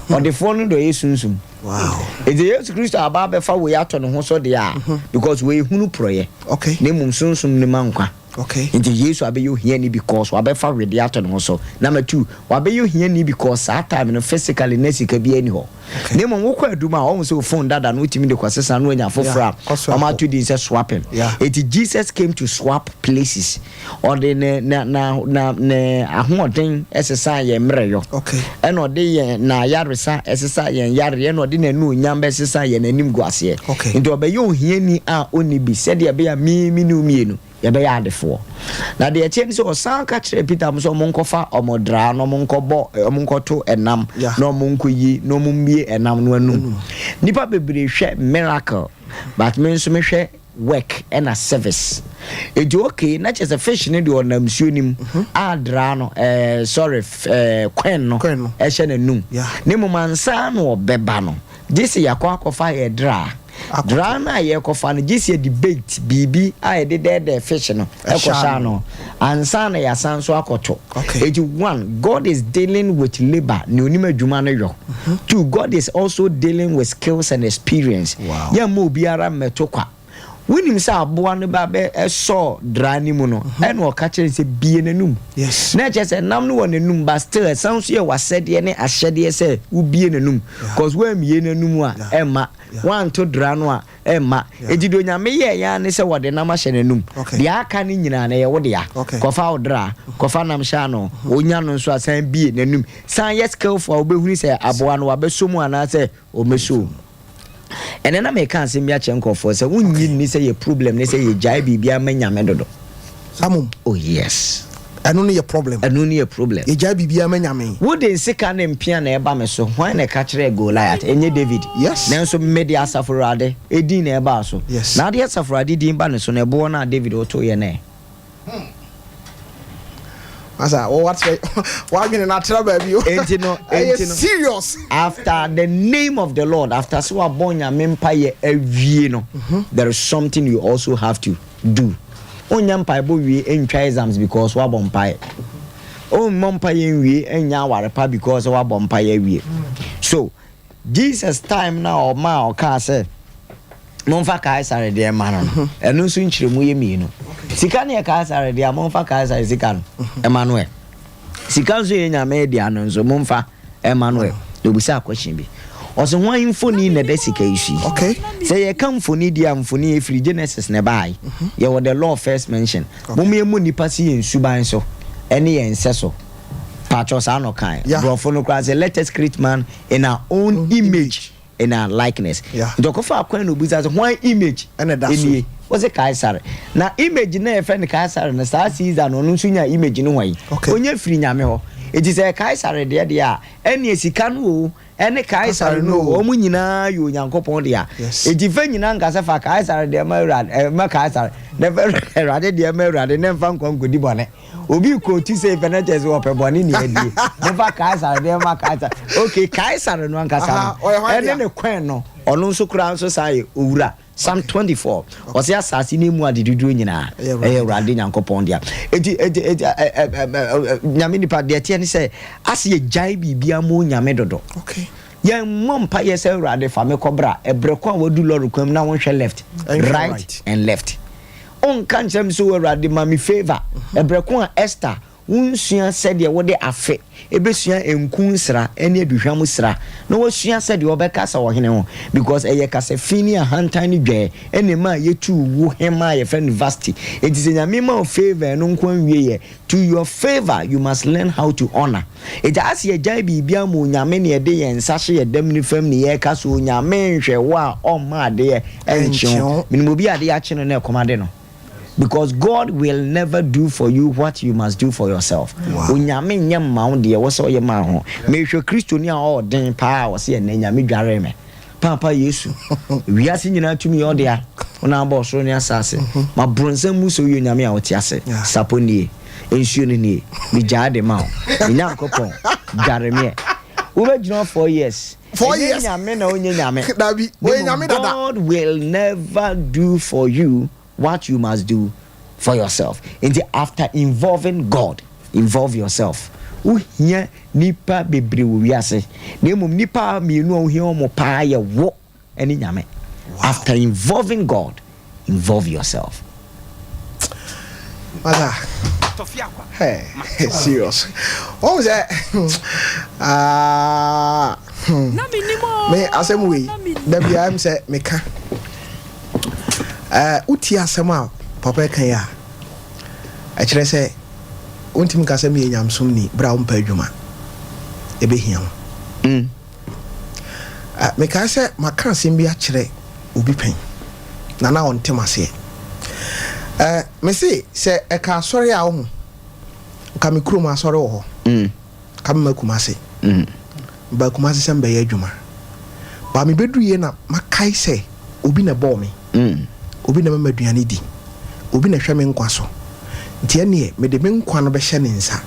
On the phone do yesunsum. Wow. It is Christ aba be fa we ato no ho so dia because we hunu proye. Okay. Ne mum sunsum ne mankwa. Okay. Into Jesus abe you hear ni because wa be fa radiator no so. Number 2, wa be you hear ni because that time no physically nesika bi ani ho. Ne mo wokọ aduma o so phone dada no timi de kwasesa no anya fofra. O ma to din say swapping. It Jesus came to swap places. Or the na ahoden esesa ye mre yo. Okay. And or de na yaresa esesa ye yare and or de na nu nyamba esesa ye nanim guase. Okay. Into obe you hear ni a oni bi said ye be mi nu mienu. Ya be ya defo na de eche nso osan ka kire Peter mo so monkofa omodra no monkobo omonkoto enam no monkoyi no mummie enam no anum nipa bebre hwe miracle but me nso me hwe work and a service eji okay na chese fish ne de onam suonim adra no quen no ehye nanum ne mo mansa no obeba no this yakwa akofa ye dra drama ye kofa no gisi debate bibi a ye de fish no ekosha no ansa na ya sanso akoto. Age 1, God is dealing with labor ne onima dwuma no yo. 2, God is also dealing with skills and experience. Ya mo biara metokwa winim sa aboa no ba be so drani mu no e no ka kire se bie nanum. Yes. Na che se nam no nanum but still sounds ye wasede ne ahyede se u bie nanum cause we mie nanum a ema one to drano a ema ejido nyame ye ya ne se wode nam ahye nanum de aka ne nyina na ye wode ya kofa odra kofa nam sha no onya no so asan bie nanum san yes skill for obehuni se aboa no abesomu ana se omeso. And then I make can't me a chenko for so when you say a problem, they say you jibe be a manya medodo. Samum. Oh yes. I don't need a problem. I don't need a problem. You jibe be a manya me. Would they sick and piano eba so why na catch a Goliath any David? Yes. Then so media safurade, a din eba so. Yes. Now the safurade din ban so ne bona David oto ye ne. Asa, what's why getting natural baby? Serious. After the name of the Lord, after so abonya mempaye every no, there is something you also have to do. Onyam paibo we entry exams because wa bompaye. Oh mompaye we enya warepa because wa bompaye we. So Jesus time now ma o ka say monfa kai sare de ma no. Eno so nchiremu ye mi no. Sika ne ka sare dia monfa ka sare sika no Emmanuel sika so ye nyame dia no so monfa Emmanuel no busa question bi oso ho infoni na da sika isi okay say ye kan foni dia mfoni e free Genesis ne bai ye wo the law first mention mum ye mu nipa si ye nsuban so ene ye nseso pacho sa no kan bro for no class let us create man in our own image in our likeness ndokofa akwan no busa so one image ene da so was a Kaisar. Now, image na friend Kaisar and the star season on Nusunya image no way. Onye free nyame. It is a Kaisar there. Any Sikanu, any Kaisar no, Omunina, you Yankopon dia. It defend Yankasa for Kaisar, dear Merad, Kaisar, never rather dear Merad, and never found good bonnet. Ubi could to say Venetas or Pebonini, never Kaisar, dear Kaisar. Okay, Kaisar and one Casa, and then a queno, or no so crown society, Ura. Psalm 24 was ya assassini mu adidudu nyina Rade Nyankopon dia nyame nipa de tie ne say as ye jai bibia mu nyame dodo okay ye mompa ye say Rade fa me kobra ebreko a wadu lord kwam na won hwe left right and left on kan chem so Rade ma me favor ebreko a Esther unsua said ye wode afe ebesua enkunsra ene aduhwam sra na wasua said ye obeka sa wo hene ho because eye kase fini a hantani dwe ene ma yetu wo hema ye friend university it is nyame ma favor no nkwa wie ye to your favor you must learn how to honor it as ye jai bibia mu nyame ne de ye nsahye ye dam ni fam ne ye ka so nyame nhwe wo a o ma de ye encho minimo bi ade ya kye no na ekomade no. Because God will never do for you what you must do for yourself. Unyame nyam maun de wo so ye ma ho. Me hwe Kristo ni a o den pa wo se na nyame dware me. Papa Yesu. Wiase nyina tumi o de a. Ona bo so ni asase. Ma bronsam mu so ye nyame a wo ti ase. Saponi. Ensuo ni ni. Mi jade ma ho. Nyankopon. Dware me. Ube jino 4 years. 4 years. Nyame na onye nyame. Dabi. We nyame dada. God will never do for you what you must do for yourself. After involving God, involve yourself. Uhia nipa bebre wiase. Nemum nipa mienu ohia mo pa ye wo eni nyame. After involving God, involve yourself. Mother. Tofiakwa. Hey, serious. What was that? Me asemwe. Dabi am say meka. Uti asema papa kan ya a kire se ontim ka se me nyamsom ni bra wo mpa adwuma ebehia me ka se maka asem bi a kire obi pen na ontem ase me se e ka sori a wo ka me kuro ma sori wo ho ka me makuma se ba kuma se sembe ya adwuma ba me bedu ye na makai se obi na bo me obi na maduane di obi na hwe me nkwa so ntia ne me de me nkwa no be hye ne nsa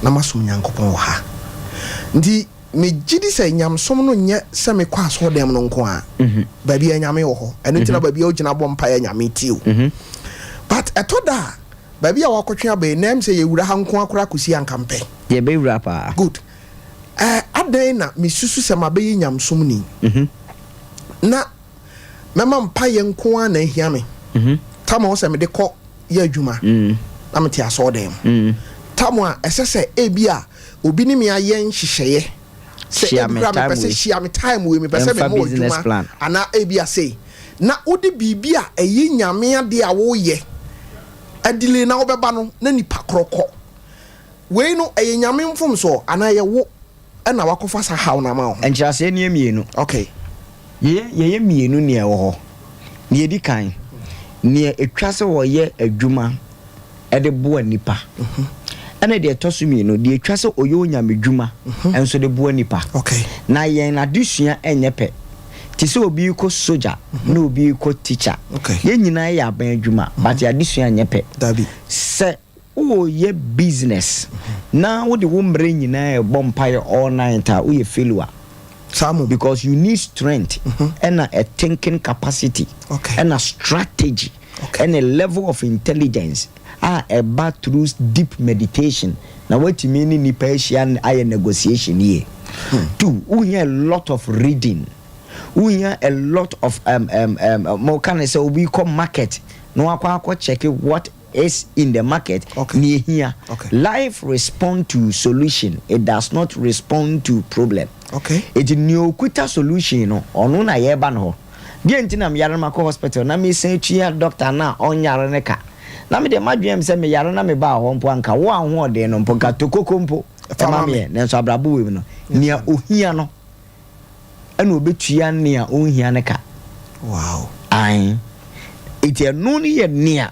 na masom Nyankopon wo ha ndi me gidi se nyamsom no nye se me kwa so dem no nko a ba bia nyame wo ho eno ntina ba bia ogina bom pa ya nyame tiw but etoda ba bia wakotwe aba nem se ye wura ha nko akora kosi ankampe ye be wura pa good adan na me susu se mabe nyamsom ni na mema mpa ye nko a na hia me tamo wo se me de kɔ ye adwuma na me ti aso dem tamo a esese ebia obi ni me aye nhyehyeye se share me time we me pese me mo adwuma ana ebia say na odi bibia eyi nyame ade a wo ye adile na wo beba no na nipa krokɔ we no eyi nyame mfom so ana ye wo na wakofa sa haw na ma ho enchase ne mienu okay ye mienu ne wo ho ne edi kan ne etwase wo ye adwuma ede bo anipa ana de etoso mienu de etwase oyo nyame dwuma enso de bo anipa okay na ye na dusua enyepe ti se obi ko soldier no obi ko teacher ye nyina ya ban adwuma but ya disua nyepe dabi se o ye business na wo de wo mre nyina e bompaye all night a wo ye failure Samu. Because you need strength and a thinking capacity and a strategy and a level of intelligence about through deep meditation. Now what you mean in Persian I negotiation here. Two, we hear a lot of reading. We hear a lot of more can I say we call market. No I check what is in the market near here. Life respond to solution. It does not respond to problem. It new quita solution no ono na ye ba no. Die ntina me yare mako hospital na me sen tua doctor na onyare ne ka. Na me de madwem se me yare na me ba ho mpo anka wo anho de no mpo ka tokoko mpo. Ema me ne so abrabo we no. Nia ohia no. Ana obetua nia ohia ne ka. Wow. Ai. Iti enu ni ye nia.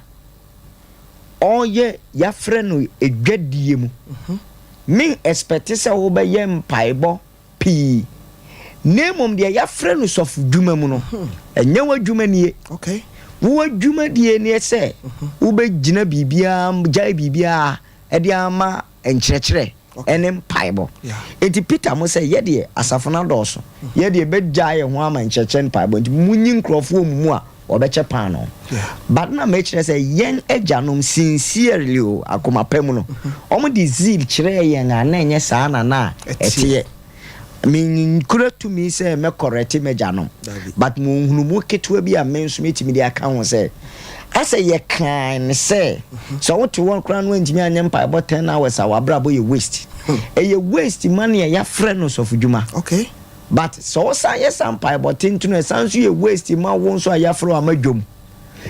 Oye ya frɛ no edwadie mu. Me expect say wo be ye mpaibo pi. Nemom de ya frɛ no sof dwuma mu no. Enye wa dwuma nie. Wo dwuma die ne sɛ wo be gina bibia jai bibia e de ama enkyerɛkyerɛ ene mpaibo. Enti Peter mo sɛ ye de asafo na dɔso. Ye de be jai ho ama enkyerɛkyerɛ mpaibo. Enti munyi nkrɔfo mu a obeche pano. But na me kire say yen ejanom sincerely o akoma pemu no. Omo di zeal kire yen ana enye saa na etie. Me kura to me say me correct me janom. But mo hunu mo ketwa bi a me nso metimi di aka ho say asa ye kan say so what to one crown when ntimi anya mpa about 10 hours a wabrabo ye waste. E ye waste money ya friend no so fudwuma. But so yes ampa but into no sanso ye waste ma won so ayafro amadwom.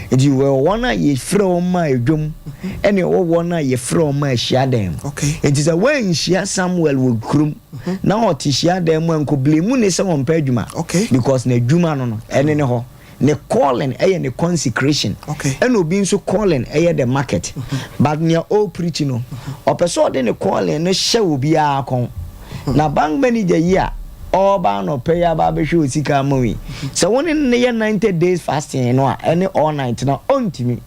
Enti we wona ye frɛ ma adwom ene wo wona ye frɛ ma ahia dem. Enti say when hia Samuel wo krum na o ti hia dem anko blemu ne se won pa adwuma. Because na adwuma no ene ne ho ne calling ne consecration. Ene obi nso calling the market. But near all preaching no opeso de ne calling no hye obi a kon. Na bank manager here all ba no pay aba be hwe osika mawi so won in the 90 days fasting no any all night na ontimi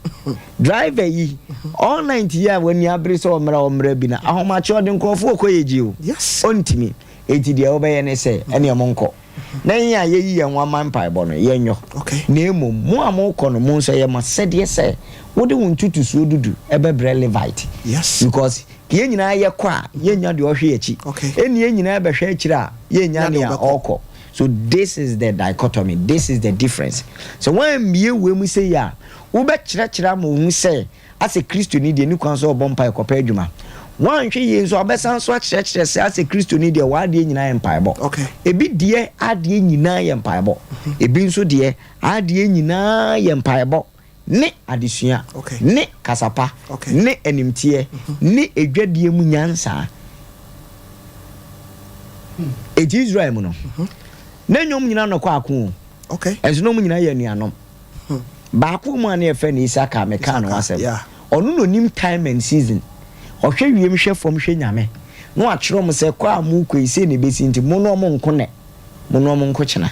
driver yi all night here when you abre so omra bi na ahoma che ode nkofo okoyeji o ontimi eti de obeye ne se ene monko na nya yeyi ye nwa man pai bo no yenyo na emo mu amoko no mu nso ye ma sede se wo de wontutu so dudu ebebre levite because ye nyina ye kwa ye nya de ohwe achi eni ye nyina be hwe achi a ye nya ne oko. So this is the dichotomy, this is the difference. So when me we mu say ya wo be kire mo hu say as a Christian ni de ni kwan so obompa ekopa adwuma wan hwe ye nso obesan so kire say as a Christian ni de wa de nyina ye mpaebo ebi de ade nyina ye mpaebo ebi nso de ade nyina ye mpaebo ne adesua ne kasapa ne enimtie ne edwadie mu nyansa Israel mu no na nyom nyina no kwa ako enso no mu nyina ye nuanom ba ko mu ana efe ne Isaka meka no asem onu no nim time and season ohwe wiem hwe fom hwe nyame no akero mo se kwa mu ko ise ne besi nti mo no mo nko ne mo no mo nko chena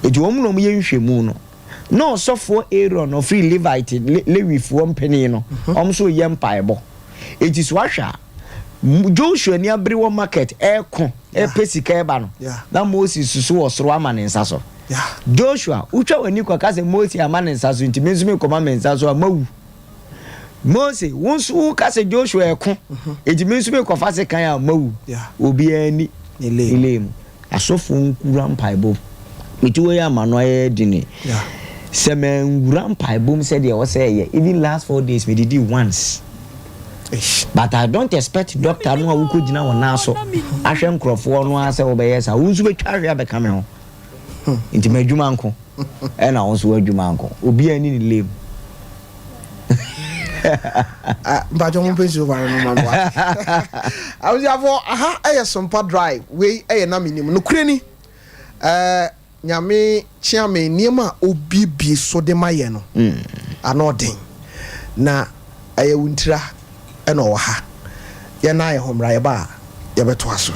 eji wo mu no mo ye nhwe mu no no so for Aaron of free Levite Lewi for penny no so ye mpaebo it is washa Joshua ni abri wo market eko pesika eba no na Moses susu osoro amane nsaso Joshua utwa wani kwa kase Moses amane nsaso nti menzumi koma mensaso amawu Moses wonsu kase Joshua eko enti menzumi kwa fase kan amawu obi ani ilemu asofo nkura mpaebo mituwe ya mano aye dini semen grandpa boom said there was even last 4 days we did it once. But I don't expect doctor no who could now na so ahwe nkrofo no ase obeye sa wonsu betwa hwe be kame ho nti madwuma nko e na wonsu wadwuma nko obi ani ni lem ba jo mo pensi over no mama I was avo aha e Sompa drive we e na Menim no kurani nyame chiame niema obibie so de maye no anoden na aye wuntira e no ha ye na aye homra ye ba ye beto aso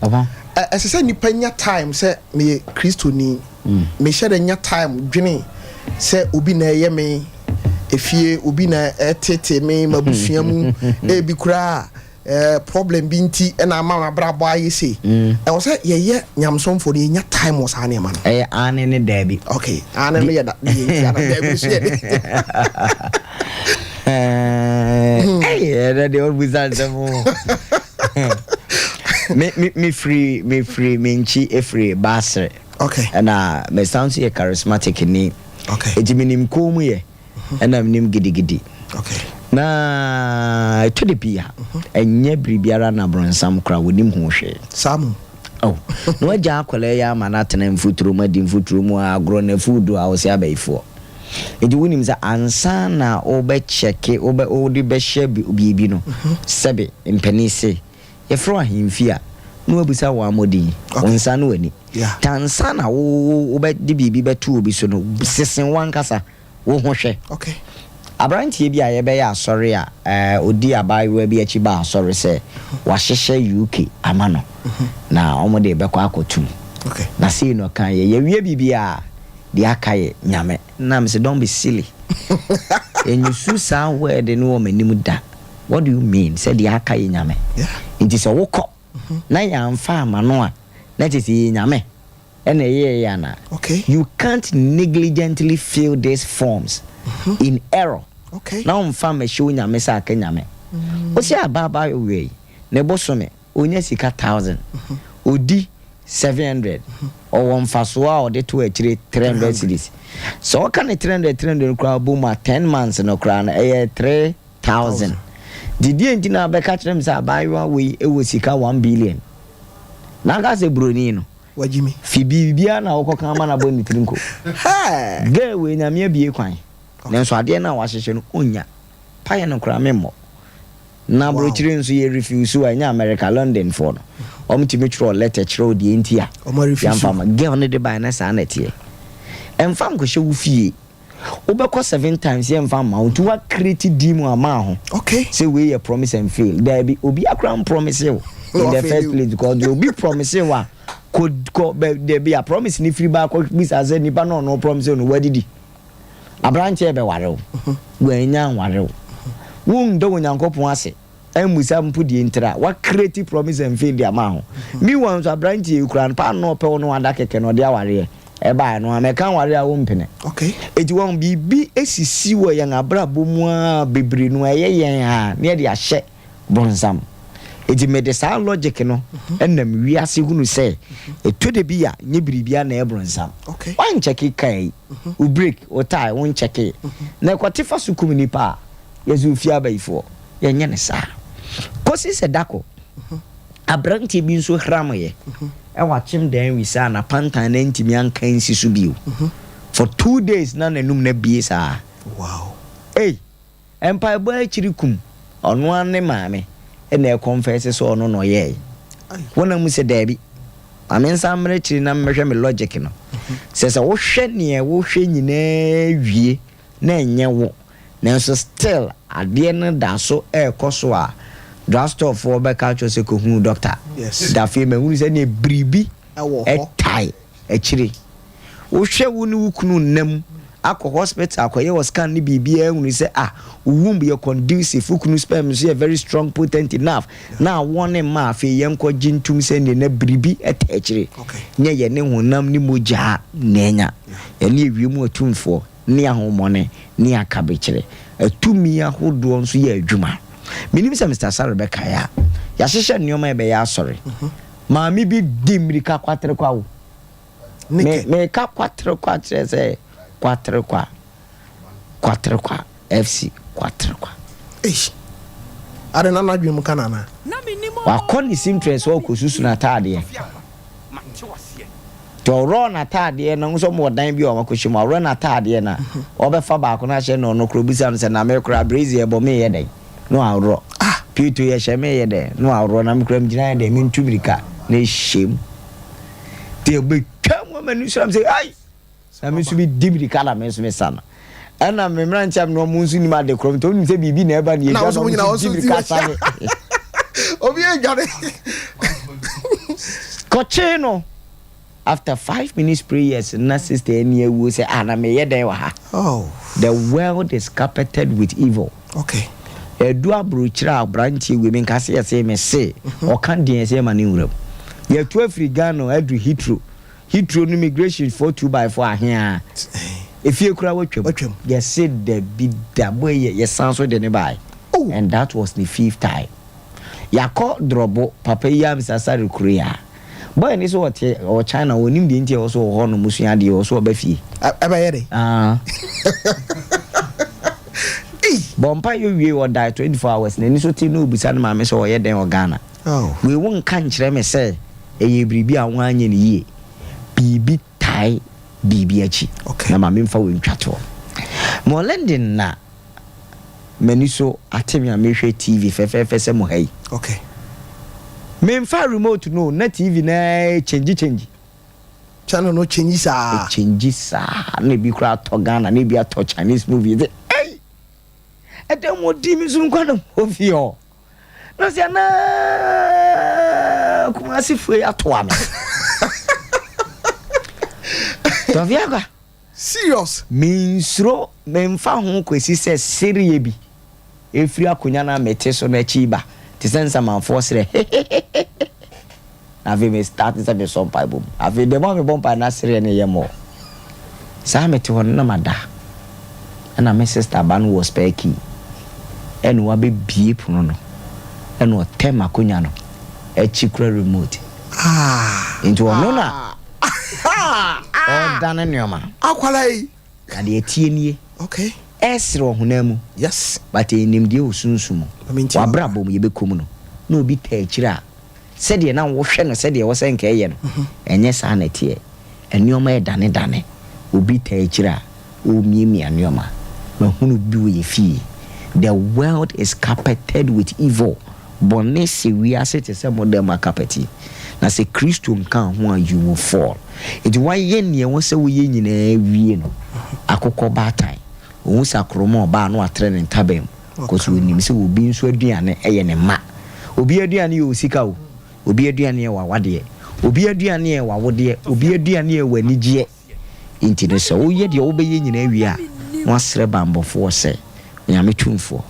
Aba. Say nipa nya time say me Kristo ni. Me share nya time dwene say obi na eye me efie obi na etete me mabusua mu e bi kura problem bi nti na ama brabo aye say. E wo say ye nyamsomfo ni nya time was ane ma no. Ane ne dabi. Okay, ane me ya da dabi so ye. That the old wizard me free minchi free basre. Okay. And me sounds a charismatic ni. Okay. Eji menim komu ye. And I'm nim gidi. Okay. Na to the bia. Enye bribiara na bronsam kra wonim ho hwe. Samu. Oh. No aja akwale ya manatena mfuturu ma di mfuturu mu agro na fudu a wo se abaifo. Eji wonim za ansa na obe cheke odi be share bibi no. Sebe impenise. Ye fro ahimfia. No abusa wa modi. Onsa no ani. Yeah. Tansa na wo be di bibi betu obi so no sesen wankasa wo ho hwe. Okay. Abrantie bi a ye be ya asori a odi abayewa bi achi ba asori se wa hyehye UK amano. Na omode be kwa akotum. Okay. Na see no kan ye wie bibia de akaye nyame. Na me say don't be silly. And you su sa word no menim da. What do you mean? Say de akaye nyame. Yeah. It is a woko. Na ya mfa amano a na tisi nyame. Ene ye ya na. Okay. You can't negligently fill these forms in error. Okay. Na mfa me show nyame sa aka nyame. O si ababa we ne bosome onya sika 1000. Odi 700 or one fasoa or the two actually 300 cities. So can a 300 crowd boom 10 months no crown 3,000. Did you engineer back catch them say buy one way it was 1 billion. Naga se Brunino. What Jimmy? Fibi biana oko kama na boni trinko. Hey. Girl we na me bie kwan. Nanso ade na wahyehyɛ no onya. Paye no kra memo. Na brochire nso ye refuse wa nya America London for no. Omtimi tro letter tro de entia. Omo refuse. Yamfama girl ne de buy na sa na tie. Emfam ko hye wo fie. Obekɔ 7 times yemfam ma unto wa create dim ama ho. Okay. Say we a promise and fail. There be obi akram promise you in the first place because you be promise you could there be a promise ni free back be as any no promise no wadidi. Abranche be ware. We nya ware. Won do nyankopon ase. Emusa mpudi intra wa create promise and fail the ama ho. Me wan so abranche ukran pa no pe no ada keke no de aware. Eba no ameka ware a wo mpene. Okay. Eti won bibi esisi wo yan abrabo mu a bebri no yen ha ne de ahye bronsam. Eti me de sa logic no enam wiase hunu se eto de bia nye biribia na bronsam. Okay. Wan check kai u break o tie won check na kwatifa sukum ni pa yezu fia baifo yenye ne sa kosi se dako abranti bi nso hramoye e wachim dan wi sa na pantan na ntimi anka nsi so bio for 2 days na nanum na bie sa. Wow. Hey empire boy chirikum ono ane maame e na confess so ono no ye wona mu se dabi amen samre chiri na mehwe me logic no se wo hwe ne wo hwe nyina wie na enye wo nanso still ade no da so ekoso a drugstore for be culture se ko hu doctor. Yes. Da fe me hu se ne bribi e tai e chiri wo hwe wo ne wukunu nam akọ hospital akọ ye was scan ni bibia hu se womb be conducive wukunu sperm so very strong potent enough na one ma fe ye nko gintum se ne na bribi e tai chiri nye ye ne honam ni moja na enya ye ne wiemu atumfo ni ahomone ni akabechire atumi ahodo nso ye adwuma. Menim se Mr. Rebecca ya hyehye nneoma e be ya asori maami bi dimrika kwatere kwa wo me ka kwatere kwa se kwatere kwa FC kwatere kwa are na na dwem kana na wa koni simtres wo kosusu na taade to run atade na nso mo dan bi o makohye mo run atade na obefa ba ko na hye no no krobisa no se na me kra brazy e bo me ye den no awro pito ye hye me ye den no awro na me kra mgina ye den me ntumrika na hjem te be twam manu so am say ai na me so bi dibirika na me so me sana ana me mrancham no mo nsu ni ma de krom to ni se bibi na eba ni e dibirika sana obi e gare Cochino. After 5 minutes prayers, na sister any will say, "Ana me yede wa ha." Oh. The world is carpeted with evil. Okay. Edua bruchra branchi women can say me say or can dey say mani uram. Ye 12 Ghana Edru Hitro immigration for 2x4 here. If you cry what you said the bid that boy ye sound so then buy. Oh. And that was the 5th time. Ya call drobo papa yam sasari Korea. Boy ni so what or China when him the also hono musuya di also befi. Abayere. Bompa you will die 24 hours. Then so tinu bisan mama so ye den Ghana. Oh. We won't can kyerɛ me say e bribi a wan anye ne yie. Bibi tai bibi achi. Okay. Na mama mfa we ntwato. Mo London na mani so atemi a mehwɛ TV fefefe se mo hai. Okay. Me mfa remote no na TV na change. Channel no change sa. Change sa. Na bi kura to Ghana, na bi ato Chinese movie. Hey. Ede mo di mi so nkwana ofio. No se na kuma sifu ya to ame. Tofiakwa. Serious. Minsro memfa ho kwesi se serie bi. Efiri akonya na mete so na chi ba. Ti sense man force re. Ave me start is a Sompa boom. Ave de mo me bompa na serie ne yemo. Sa mete won na mada. Na my sister ban was speaking. Enu wa be bie puno no. Enu o tema akonya no. Echikura remote. Into ono na. Oh, dana nyoma. Akwalai. Ade etie nie. Okay. Esro honamu. Yes. But enimdie osunsumo. Wa brabo mu yebekom no. Na obi ta akira. Sede na wo hwe no sede wo senka eye no. Enye sa na tie. Enyoma e dane. Obi ta akira. O miemi anyoma. Ma hunu bi wo ye fie. The world is carpeted with evil. Bonesi we are set as a modern carpet. Na se Christo nkan ho you will fall. It why yen ne won se wo ye nyina wie no. Akokọ baatan. Ohun sakromo ba no atre ne ntabem. Koso nim se obi nso aduane eye ne ma. Obi aduane ye osika o. Obi aduane ye wawade. Obi aduane ye wawode. Obi aduane ye wanigye. Inti ne se wo ye de wo be ye nyina wie a. Wasre bambofo se. Nyame twumfo.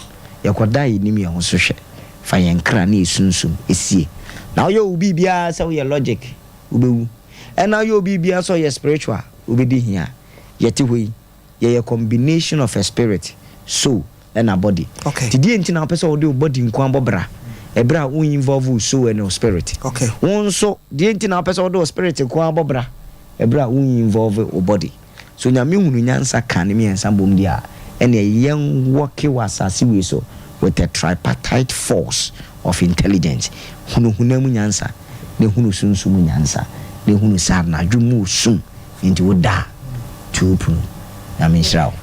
Yakoda yi nim ye ho so hwe. Fa yen kra na esunsum esie. Now you be bia so your logic ubewu. And now you be bia so your spiritual ubedi here. Yeti we ye combination of a spirit, soul and a body. Okay. Today nti na person ode body nko ambobra. Ebra won involve soul and spirit. Okay. Won so the nti na person ode spirit nko ambobra. Ebra won involve body. So nyame hunu nyansa kan me ensambom dia. Ene yen work wasase we so with a tripartite force of intelligence. Hunu nyansa, ne hunu sunsumu nyansa, ne hunu sarna dwumu sum into woda tupu. Na menshraw.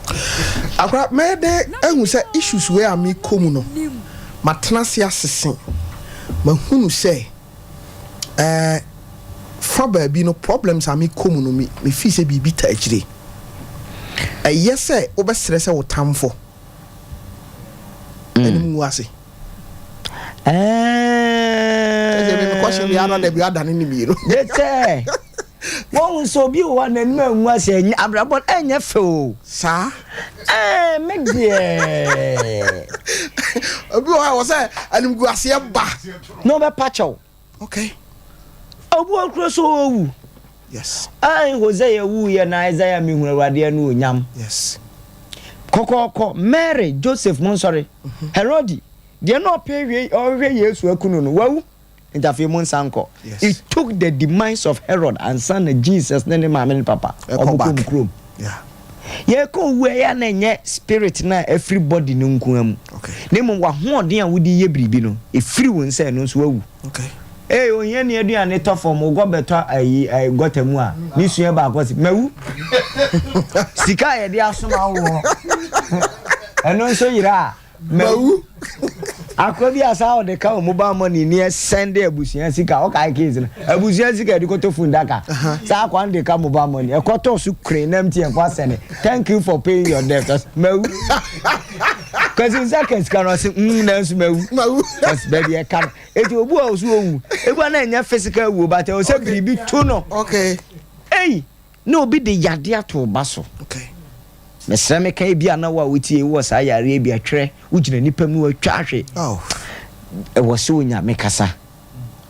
Akra me de ehun se issues we am komu no. Matena se asesen. Ma hunu se fa ba bi no problems am komu no me fi se bibi ta akire. Yes say obesere se wo tamfo. Enim wase. Question the other day we had done in the mirror. One so be one and no was saying Abrabot and your fool. Sir? Make dear. I was there and I'm going to see a bar. No, but Pacho. Okay. Oh, what cross oh. Yes. I Hosea woo and Isaiah me when I knew yam. Yes. Coco, Mary, Joseph Monsori, Herodi. They are not paying already years were kuno. Well, in the few months, uncle. It took the demise of Herod and son of Jesus, name my man, papa. Yeah. Yeah, go where and spirit na everybody nunkum. Okay. Name wa ho de an wudi ye bribino. E free won say no so awu. Okay. Eh onye ne aduane to form go beto ayi gotamu a ni sua ba akosi mawu. Sika ye de asoma wo. Eno so yira mawu. Akobi asa o de ka mobile money ni send abusuan sika o kai case na. Abusuan sika de koto fundaka. Sa kwa de ka mobile money. E koto su kren na mti e kwa sene. Thank you for paying your debt. Mawu. Because in seconds can say no that's baby I can it will go so e gba na nya physical wo but o say bibi to no okay hey no be the yade ato baso okay me sɛ me kan bia na wa wotie wo sa yare bia twere wo gina nipa mu atwa hwe oh e wo so nya me kasa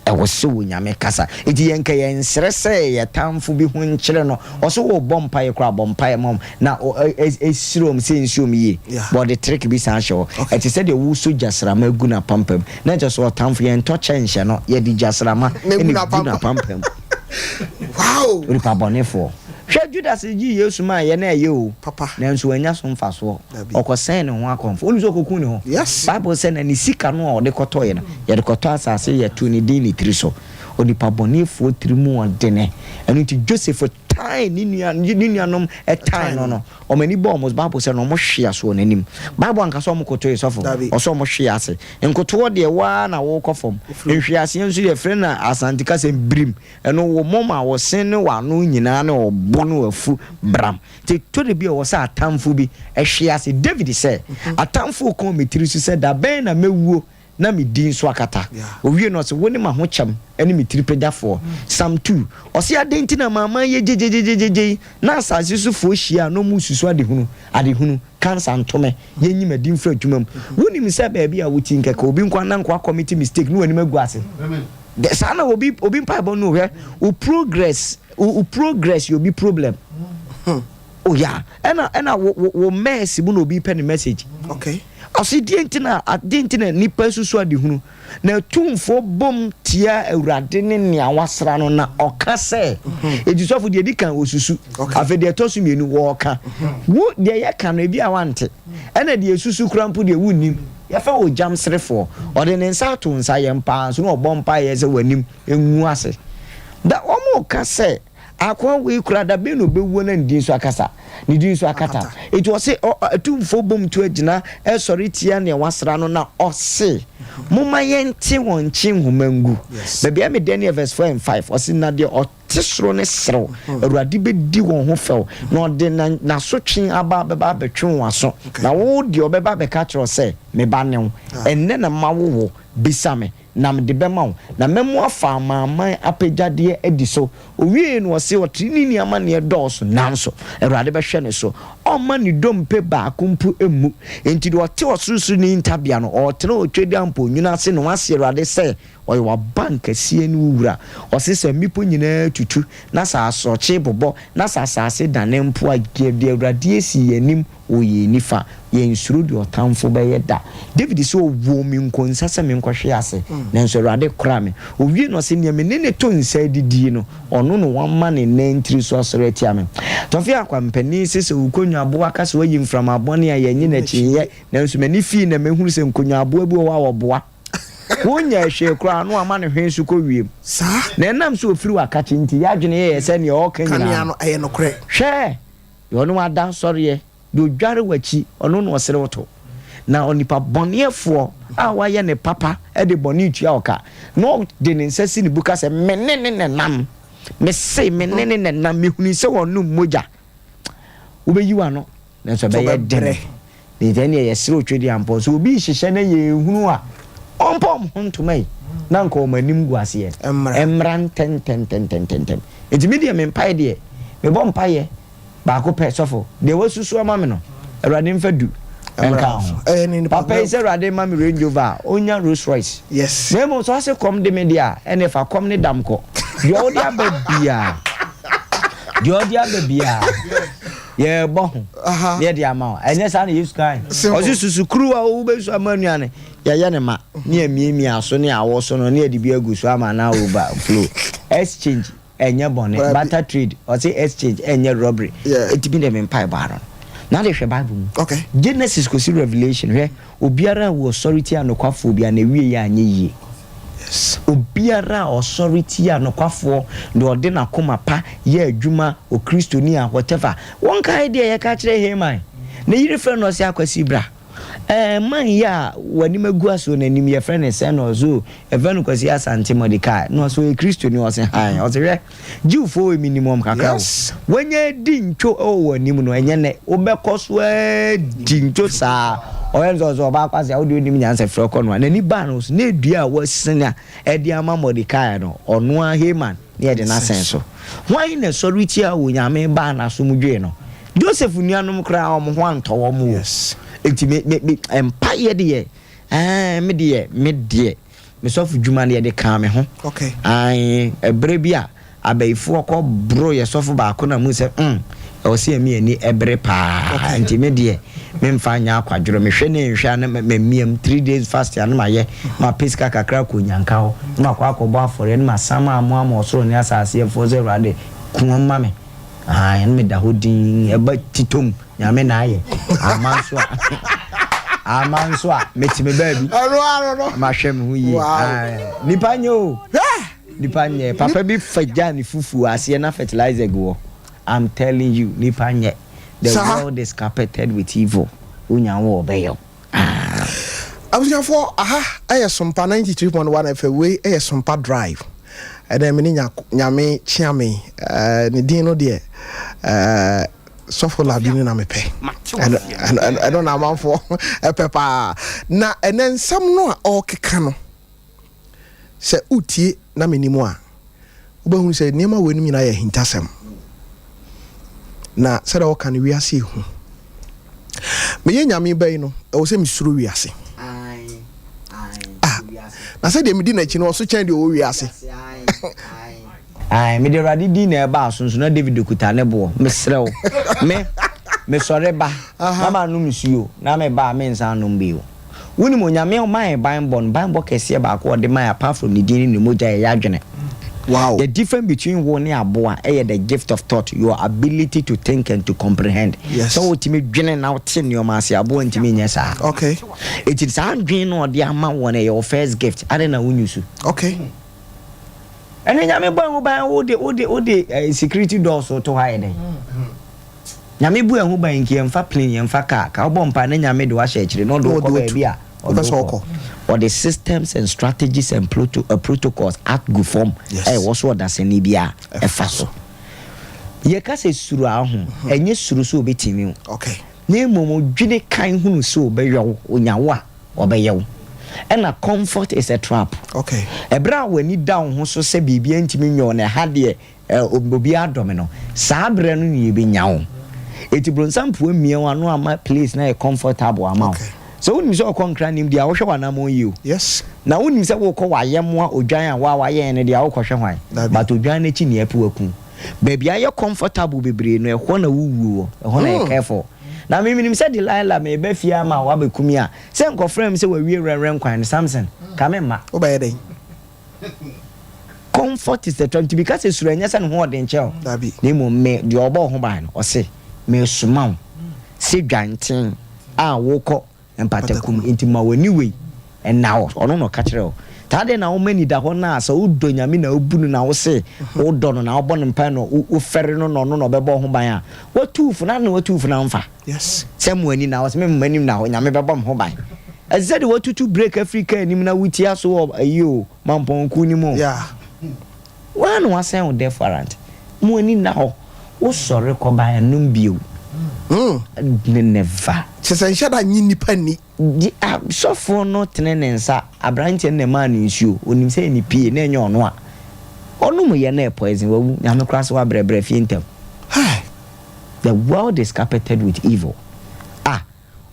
e wo so nya me kasa enti yen ka yen sere sɛ ye tamfo bi ho nkyere no o so wo bompa ye kra bompa ye mom na esirom sɛ nsuom yi but the trick bi san hwe eti sɛ de wo so jasrama gu na pampam na je so tamfo yen to kyenhye no ye di jasrama eni gu na pampam wow uri pa bonefo hwe Judas ji Yesu ma ye na ye o papa na nso anya so mfa so okosen ne ho akomfo onu so kokun ne ho yes Bible say na ni sika no o de koto ye no ye de koto asase ye tu ni din ni tiri so oni pa bonefo tiri mu odene enu ti Joseph time ni nuanom e time no o mani bo almost Bible say no mo hwea so nanim Bible anka so mo koto ye sofo o so mo hwea ase enkoto de wa na wo kofom hwea ase nso ye frɛ na asantika se brim eno wo moma wo sen ne wa no nyina na obo no afu bram te to de bi wo sa atamfo bi e hwea ase David say atamfo ko metiri su say da ben na mewuo na me din so akata owie no so woni ma ho kyam ene me tripedafo Psalm 2 o se adenti na mama ye jejejejeje na asase so fo hia no mu susu adehunu cancer ntome ye nyima din fra adwumam woni mi se ba bia wuti nkeka obi nkwa na nkwa committee mistake no wani magu ase de sana obi mpa bo no hwe o progress you be problem oh yeah ena wo mess bu no obi pen message okay asi dientina nipa susu adehunu na tumfo bom tia awurade ne nea wasra no na oka se ejusofo de dikan osusu afede tosu mienu wo oka wo de ye kan ebi awante ena de susu krampo de wunnim ya fa o jam srefo o de nsa to nsa ye mpa so no obompa ye se wanim enwu ase da omo ka se akwa we kura da be no be wo na ndin so akasa ni din so akata it was say tumfo bom to agina e sorry tia ne wasra no na o se moma yente won chin humangu bebia me Daniel verse 4 and 5 o se na de o tisro ne srew awurade be di won ho few na de na so twin aba beba betwen waso na wo de obeba be ka kiro se me ba ne ho enne na mawo bisame na me de bema wo na memu afa amaman apejade ediso owie no se o trini ama ne dɔɔso nanso awurade be hwɛ ne so o ma ni dompe ba kumpu emu enti de o te osusu ni ntabia no o tene o twedi ampo nyuna se no ase awurade se oyo wa bank asie ni wura o se se mipo nyina tutu na sa asoche bobo na sa asase dane mpo agede awurade esi yanim oye nifa ye nsuru de otamfo be yeda David so wo mi nkonsa se me nkohwe ase na nso awurade kora me owie no se ne me ne to nsa didi no ono no wan ma ne nantiri so asore atia me Tofiakwa mpani sese ukonwa abo aka se wayi mfram abone a yenye na chiye na nso mani fi na mehunu se nkonwa abo bi wa woboa wonya hwe kora no ama ne hwe su ko wiem sa na enam so ofiri wakachi nti ya dwene ye se ne o kanyina kania no aye no kre hwe yo no ada sori ye do dware wachi ono no osere woto na onipa boniefo a waye ne papa e de boni tua oka no de ne nsasi ne buka se menene ne nam me se menene ne nam mehuni se wonu moja ubeyiwa no na so be ye dere ni tani ye sere otwedi ampo so obi hihye na ye hunu a ompom hontumai na nko manim guase ye emran ten enti media me mpai de me bom paye ba ko pe sofo de wasusu ama me no awurade mfadu enka papa is awurade ma me Range Rover onya Rolls Royce yes memo so ase kom de media ene fa kom ne damko de odia babia ye bon ye dia ma enye sa na use kind osusu kru a wo be so amanuane ya ne ma ne amiemi aso ne awo so no ne adi bi agu so ama na over flow exchange enye bone barter trade or say exchange enye robbery it be them empire baron na de hwe Bible okay Genesis ko see Revelation hwe obiara wo authority anokwafo bia na wie ya anye yi yes obiara authority anokwafo de ode na koma pa ye adwuma o kristoni a whatever won ka idea ye ka kire he man na yire frɛ no se akwasi bra man ya wani magu aso na nim ye frɛ ne se no zo even kwasi asante modika no so e kristoni o se han o se hwe jiwfo minimum kakra wonye di ntwo o wani mu no enye ne obekɔ so di ntwo saa so ba kwase how do you nim nyanse frɛ kɔ no na ni ba no so na dua wasena e dia ama Mordecai no ɔno a Haman na de na sen so why na sority a wo nyame ba na so mudwe no Joseph nuanom kra ɔmo ho antɔwɔ mo yes enti me empire de me de me sofu dwuma na de ka me ho okay ai ebre bia abaifo kɔ bro ye sofu ba ko na mu se o se mi ani ebre pa enti me de me mfa nya akwadworo me hwe ne nhwa na memiem 3 days fast ya na maye ma peska kakra ko nyanka ho na akɔ afore na sama amu osoro ne asase e fo ze rade kuma me ai me da hodin e ba titom nyame na aye amanso a metime baabi aro ma hwem hu yi nipa nyo papa bi faja ni fufu ase na fertilizer go I'm telling you nipa nye the world is carpeted with evil unya wo obeyo for Sompa 93.1 FA Sompa drive and then me nyame chiame ni din no de so for la bi na me pe and I don't know am for pepper na and then some no all keka no se utie na Menim a obahu se niam we nim na ya hintasem na se da o kan wi ase hu me ye nyame bai no e wo se misuru wi ase na se de me di na chi no so chen de o wi ase me de radi di na ba so na David okuta ne bo mesrew me sore ba na ma num suo na me ba me nsan num bi o woni mo nyame o man Bible kese ba ko de man apart from the din ni moja ya adwene. Wow. The difference between one and aboa the gift of thought, your ability to think and to comprehend. Yes. So ultimately dwene na tin your masi aboa ntimi nyesa. Okay. It is an dwene no de ama one your first gift. I don't know unyusu. Okay. And then nyame bo ban wo de security doors to hide den. Nyame bu ehu ban ki emfa plane emfa car ka obo mpa na nyame de wa hye kire no do ko ba bia or the systems and strategies and protocols at good form was what that's any bia e fa so ye ka se suru ahun enye suru so obetimi okay na momo dwene kan hunu so obeyo onyawo a obeyo and a comfort is a trap. Okay. Ebra wani down ho so se bibia ntimi nyo na ha de obi adome no sabre no ni be nyawo eti bronsampo amia wano ama place na comfortable ama. Okay. So unim se okonkra nim dia wo hwe wana mo yi o. Yes. Na unim se wo ko wayemwa odwan a waye ne dia wo ko hwe hwan but odwan na chi ne apu aku baby aye comfortable bebre no e ho na wuwu o ho na e careful. Na me minim se Delilah me be fia ma wa be kumi a se nkofrem se wa wie renren kwan Samson ka me ma o ba yeden comfort is the term to because it's surenya se no ho den chel dabi na mo me de obo ho ban o se me suma se dwanten a wo ko empatakum intima wani we and now ono no ka kire o tade na wo mani da ho na so udo nyame na obunu na wo se wo do no na wo bon mpa no wo fere no no bebo ho ban a watufu na watufu na mfa yes semu ani na wo se Menim na ho nyame bebo ho ban azade watutu break Africa anim na wutia so ayo mampon ku ni mo yeah one was saying different mo ani na ho wo sore ko ban num bio never chese nshada nyi nipa ni so for not nenensa abrante ne man nsuo onim se ni pie na enye ono a ono mo ye na poison wawu nyame kraso wa brebre fi ntem the world is carpeted with evil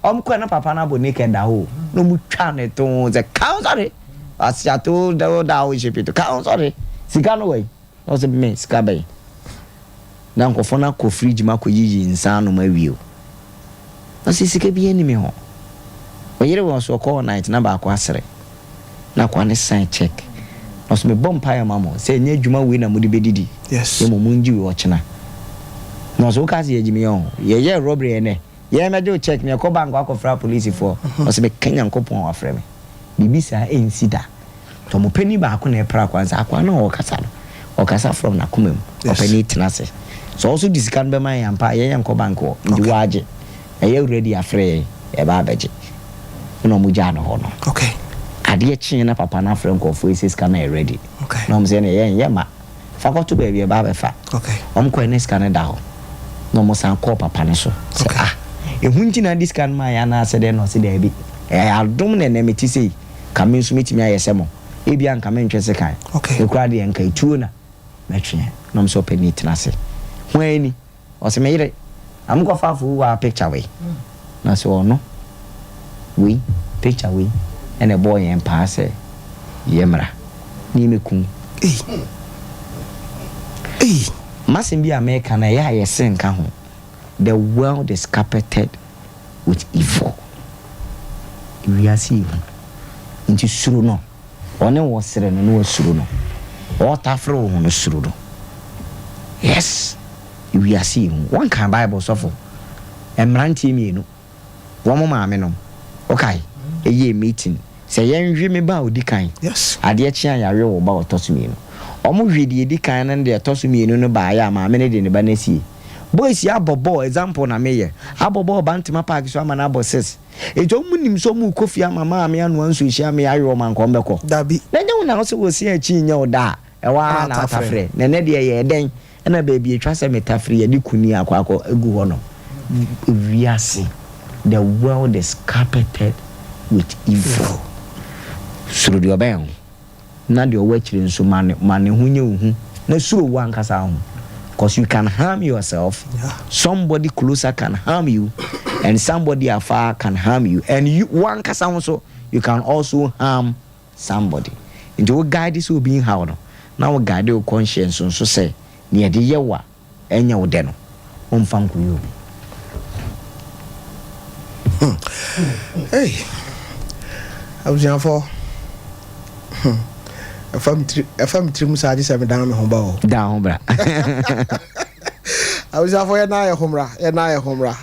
kwa na papa na bo naked da ho no mu twa ne to the council asiato da ho shepito council sika no way no se me sika bay na nkofo na ko fridge ma ko yiyi nsa no ma wieo asisike bi enimi ho oyere won so call night na ba ko asere na kwa ne sign check no so me bompa ya mamo se nya adwuma we na mudi bedidi yes ye mo munji we ochina no so ka se yejimi yo ye robbery ene ye me do check me ko bank akofra police for no so me kenya nkopon wa frɛ me bibi sa ensida to mo pani ba ko na pra kwanza akwa na o kasa from na kumem o pani tinase so also this can be my ampa ye yanko banko ndi waje e ready afre e ba beje no mu ja no ho no okay ade chi na papa na afre nko fo ese scan e ready okay no mo se ne ye ma fa ko to be e ba be fa okay ko ne scan da ho no mo san ko papa ne so okay ehunti na this can my ana said no say there be adom na na meti sei kame nso metimi ayesemo ebi anka mentwe se kan e kura de enka etuo na metwe no mso peni tenase hwani o se meyire am go fa fu wa picture we na so no we picture we and a boy en pass yemra ni mekum masim bi America na ya yesen ka ho the world is carpeted with evil we are seeing into suru no one was sere no suru no what afro no suru no yes we are seeing one can bible suffer emranti mienu one maame no okay eye meeting say yenhwe me ba odi kan yes ade chia yare wo ba otoso mienu omo hwede edi kan na de otoso mienu no ba ya maame ne de ne ba na sie boys ya bobo example na meye abobo bantima park so amana bosses ejo munim so mu kofi amama me anu anso hia me ayo man ko mbeko dabi na nyawo na so wo si achi nya oda e wa na atafre na ne de ye den na baby etwa se metafre ye di kuni akwa egu ho no wiase the world is carpeted with evil suru de oben na de owachire nso mane hunye hu na suru wa nkasa ho because you can harm yourself, somebody closer can harm you, and somebody afar can harm you, and you one can also you can also harm somebody. Into what guide this will be how now we guide your conscience so say near the yewa enya odeno umfanku you. Hey, I was young for a family musa just have down home down bra. I was for a naya homra,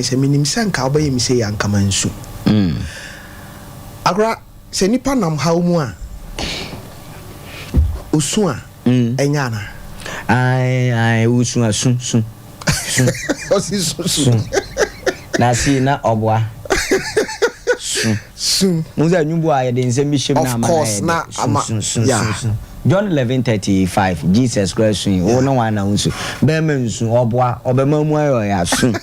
se Menim sanka obaye mi se yanka mansu agra se nipa nam hawmu a osu a enya na ai osu a sun osi sun na si na obwa Soon. Muza nyumbu aye de nsemi shem na ama. Of course na ama. John 11:35 Jesus Christ soon. O no wan na unsu. Be men soon oboa obema mu ayo ya soon.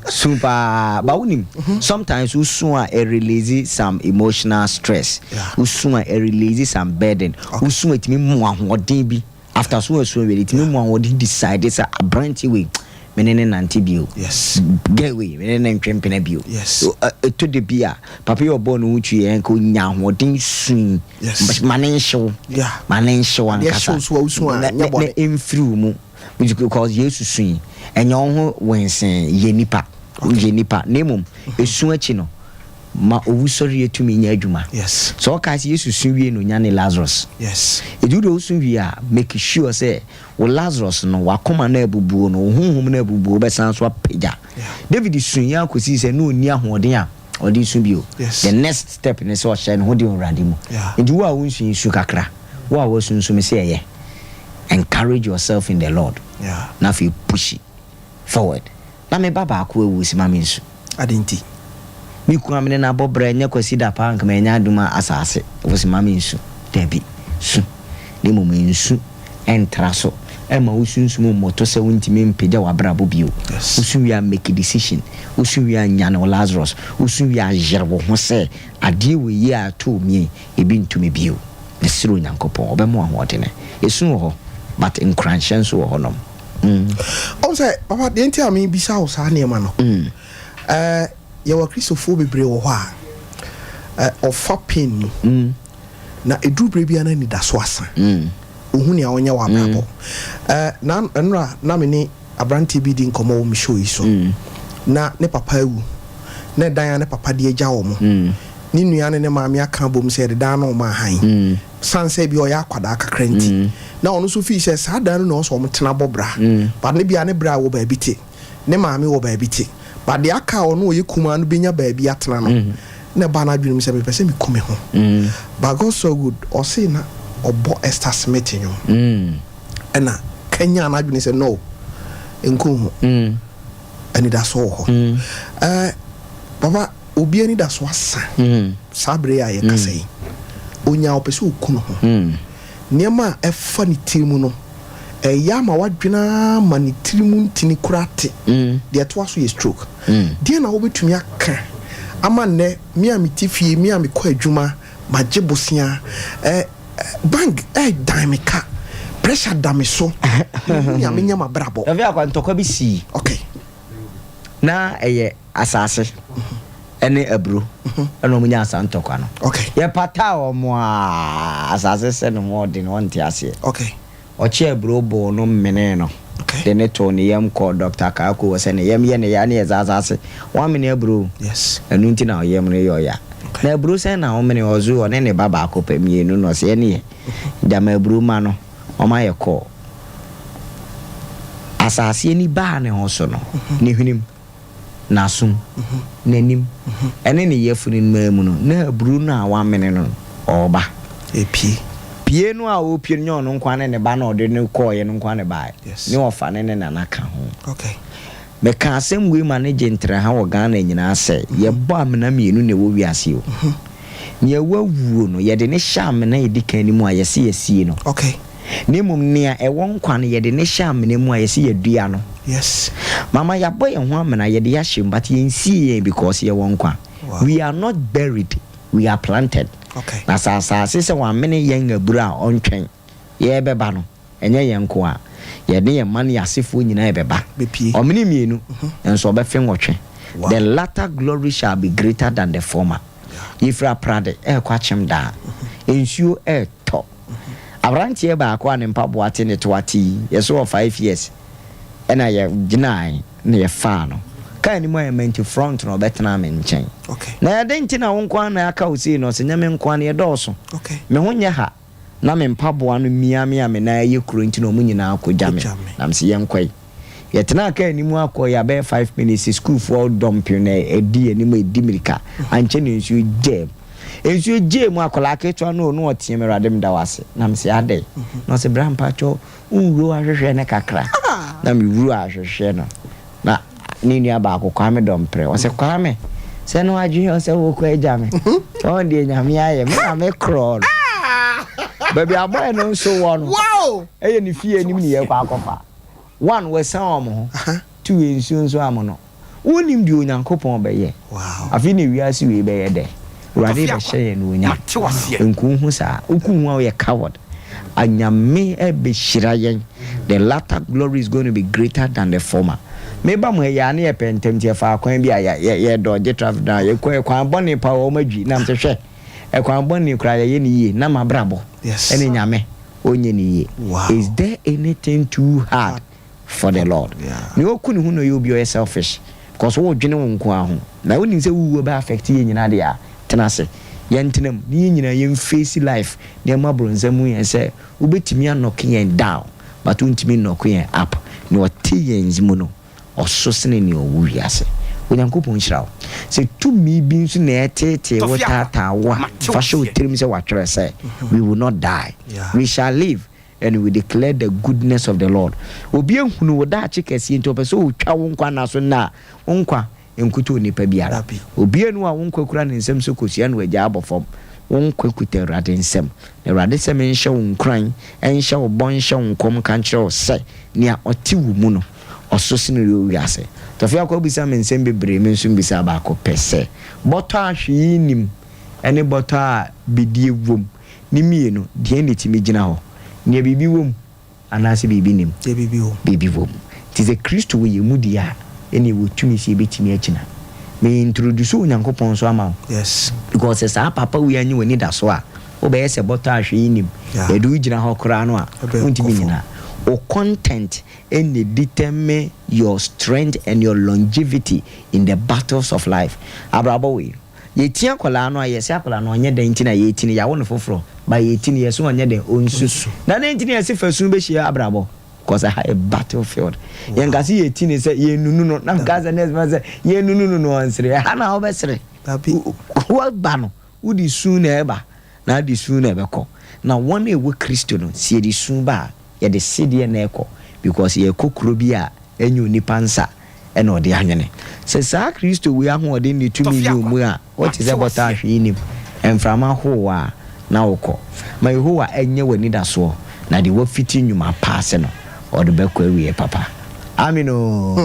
Super bawunim. Sometimes we soon release some emotional stress. We soon release some burden. We soon it me mu ahoden bi. After so we it me mu ahoden decide say abranti we menene nanti bio. Yes. Get we menene ntwempena bio. Yes. To the bia papa your born uchi enko nya ahoden soon. Yes. Manensho. Yeah. Manensho an kasa. Na emfiri mu because Jesus soon. Enyo ho wensen yenipa. Yenipa nemum esu achi no ma owusori etumi nya adwuma. Yes. So okay Jesus sunwie no nya ne Lazarus. Yes. Edudo sunwie a make sure say wo Lazarus no wakoma na abubuo no honhom na abubuo be san so apagya. David sunya akosi say no oni ahoden a odi sunbio. The next step ne so shine ho de urade mu. Edu wo a wonsun su kakra wo a wo sunsun say ye encourage yourself in the Lord. Na fi push it forward. Na me baba akwa ewu si mame nsu adenti mi ku amene na bobra nya kwasi da pa nka me nya aduma asase wo si mame nsu debi su ni mo me nsu entra so e ma usunsu mo moto se wontimi mpegya wabrabo bio usun wi a make decision usun wi a nya no Lazarus usun wi a jerwo ho se ade we yi a to mi ebi ntumi bio ne siro nyankopon obemo ahoɔdene esun ho but in crunches wo honom. Say, Papa, the entire me be south, Mano. You were Christopher Bebre or of fapping. Na a drew baby and any daswasa. Uhunia on your wabo. Nan and namine a branty bidding come home, show you so. Na ne papa, ne Diana papa dear Jawmo. Ninu ne mamia cambum said the dano my high. San say be your aquadaka crenti. Na ono so fi says ada no so mtena bobra but ne bia ne bra wo ba biti ne maame wo ba biti but de aka ono ye kuma no benya ba bi atena no ne ba na dwunum se me pese me kume ho but God so good o say na obo Esther Smith nyo na Kenya na dwunum se no enko ho ani da so ho baba obi ani da so asa sabre ya ye kasai onya opese okuno ho niema efa ni tirimu no ya ma wadwena ma ni tirimu ntini kurate de to aso ye stroke de na wo betumi aka ama ne mi amitifie mi amikọ adwuma magebosia bank daimeka pressure damiso mi amenya mabrabo Tofiakwa ntokwa bi si okay na asase ene abro eno munya asantokwa no okay ye pata o mo asase se no mo de no nte ase okay o che abro bo no mene no okay de ne to ne yam ko doctor ka ko wo se ne yam ye ne ya ne asase wa mene abro yes enu nti na o yam ne yo ya na abro se na o mene ozu o ne baba ko pamienu no se ne jama abro ma no o ma ye ko asase ni ba ne ho so no ne hwenim nasum Menim ene ne yefuni mamu no na aburu na wa mene no oba pie no a o pie no no nkwa ne ba na ode ne koye no nkwa ne ba ne ofa ne na naka ho okay me ka asem we manage ntre ha wo Ghana nyina ase ye bo amena mienu ne wo wiase o ne wawuo no ye de ne sha amena edika ni mu ayese yesie no okay ne mum ne a ewo nkwa ne ye de ne sha amena mu ayese yedua no yes mama ya boy ho amena ye de ya him but ye nsie because ye won kwa we are not buried we are planted okay na sa se wa mene ye ngabura ontwen ye beba no enye ye nko a ye de ye man yasefo nyina ye beba o mene mienu enso obefe nwotwe the latter glory shall be greater than the former if ra prade kwa chem da ensuo to abrantie ba kwa ne mpabo ate ne to ati ye so 5 years ena ye ginai ne ye fa no kan ni mo ye menti front no betena me nchen okay na ya denti na wonkwa na aka usi no se nyame nkwa na ye doso okay me ho nya ha na me mpabo no miamia me na ye kuro nti no munyina akogya me na mse ye nkwai ye tena kan ni mu akọ ya be 5 minutes school for dump na edi ani mo edi mirika anche ne nsu jam ensu jam akola keto no no otie me radem da wase na mse ade no se brampa cho unro ahwehwe ne kakra na me wuru ahwehwe no na ni nua ba akọ kwame dompre o se kwame Say no adwene say wo kwa agya me. On de nyame aye me na me crawl. Baby aboy no so one. Wow. Eye ni fie nim ni ye kwa akofa. One we san omo ho. Two ensuo so amono. Wonim di onyankopon be ye. Wow. Afi ni wiase we be ye de. Urade be hye no onya. Enku hu sa, oku hu a ye coward. Anyame e be hyira yen. The latter glory is going to be greater than the former. Meba mo ya na ye pentem tie fa kwan bi ye dodge traffic down ye kwan boni pa o madwi na mte hwe e kwan boni kra ye ni ye na mabrabo. Yes. Ene nyame onye ni ye. Wow. Is there anything too hard for the Lord? Ni okunu hu no you be selfish because wo dwene wo nko aho na woni se wuwo ba affect ye nyina de a tenase yentenam ni nyina ye face life de mabronzamu ye se ubetimi anoke yen down but untimi knock yen up ni ote yen zimu no ososene ni owuiase onyankopon hyirawo se tumi bi nso na etete wotata wa fa show tirim se watwere se we will not die, we shall live and we declare the goodness of the Lord. Obi ehunu woda chikesi enti opeso otwa wonkwa na so na wonkwa enkuto nipa biara obi enu a wonkwa kura ne nsem so kosia no agya abofom wonkwa kuta rade nsem na rade sem enhye wonkran enhye wo bon hye wonkom kan kire wo se nia oti wo mu no ososene yo wiase Tofiakwa bisa me nsem bebre me nsum bisa ba ko pese boto ahwe nim ene boto a bidie wom ni mienu de ene ti megina ho ne bibi wom anase bibi nim de bibi wom tize Kristo we yemudia ene wo tumi si betimi akina me introduce onyankopon so ama. Yes, because sa papa we anyi woni da so a obeye se boto ahwe nim e do gina ho kra no a untimi nyina o content and determine your strength and your longevity in the battles of life. Abrabo we ye tia kola no ye se akola no onye den ntina ye tini ya won foforo ba ye tini ye so onye den onsu na den ntina ye se fasu be hia abrabo because I have a battlefield. Yen gasi ye tini se ye nunu no na gaza next man say ye nunu no ansere ha na obesere what bano udi soon eba na di soon ebeko na one e we Kristo no sie di soon ba ye de sidie na eko because ye kokro bi a enyu nipa nsa e na ode ahwene se sa Kristo we ahode ni tumi ni omu a what is about ahwe ni emframa ho a na wokọ ma ho a enye wani da so na de wafiti nyuma paase no ode bekọ awie papa amino.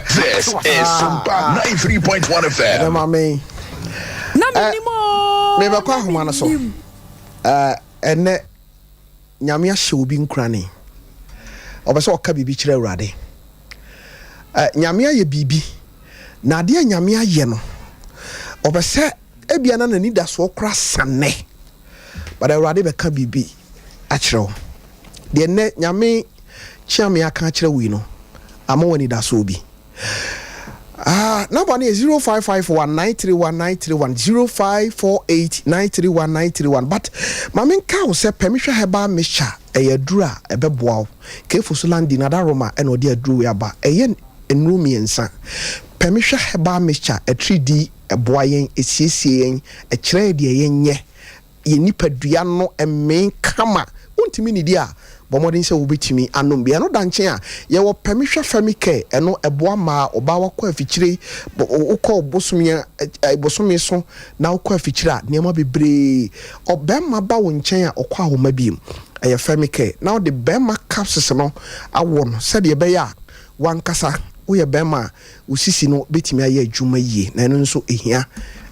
This is Sompa 93.1 FM. Mami na minimo me bekọ ahoma na so ene nyame ahye obi nkrane obese oka bibi kire awurade nyame aye bibi na ade nyame aye no obese ebia na nani da so kra sane but awurade beka bibi akire de ne nyame chiame aka akire wi no ama wani da so obi number is 0551931931 0548931931 but mamen ka say permission heba mixture eyadura ebeboa kefu so landi na daroma e no de aduru we aba eye enrumi ensa permission heba mixture a 3D eboa yen esiesie yen e kire de yenye ye nipadua no emen kama untimi ni dia bomodin se wobetimi anom bia no danche a ye wo permission famike eno eboa ma oba wakọ afichire ukọ bosumi so na ukọ afichire a niam bebre obema ba wo nchen a okọ ahoma biem eye famike now the bema capsules no awo no se de be ya wankasa wo ye bema usisi no betimi aye adwuma yie na eno nso ehia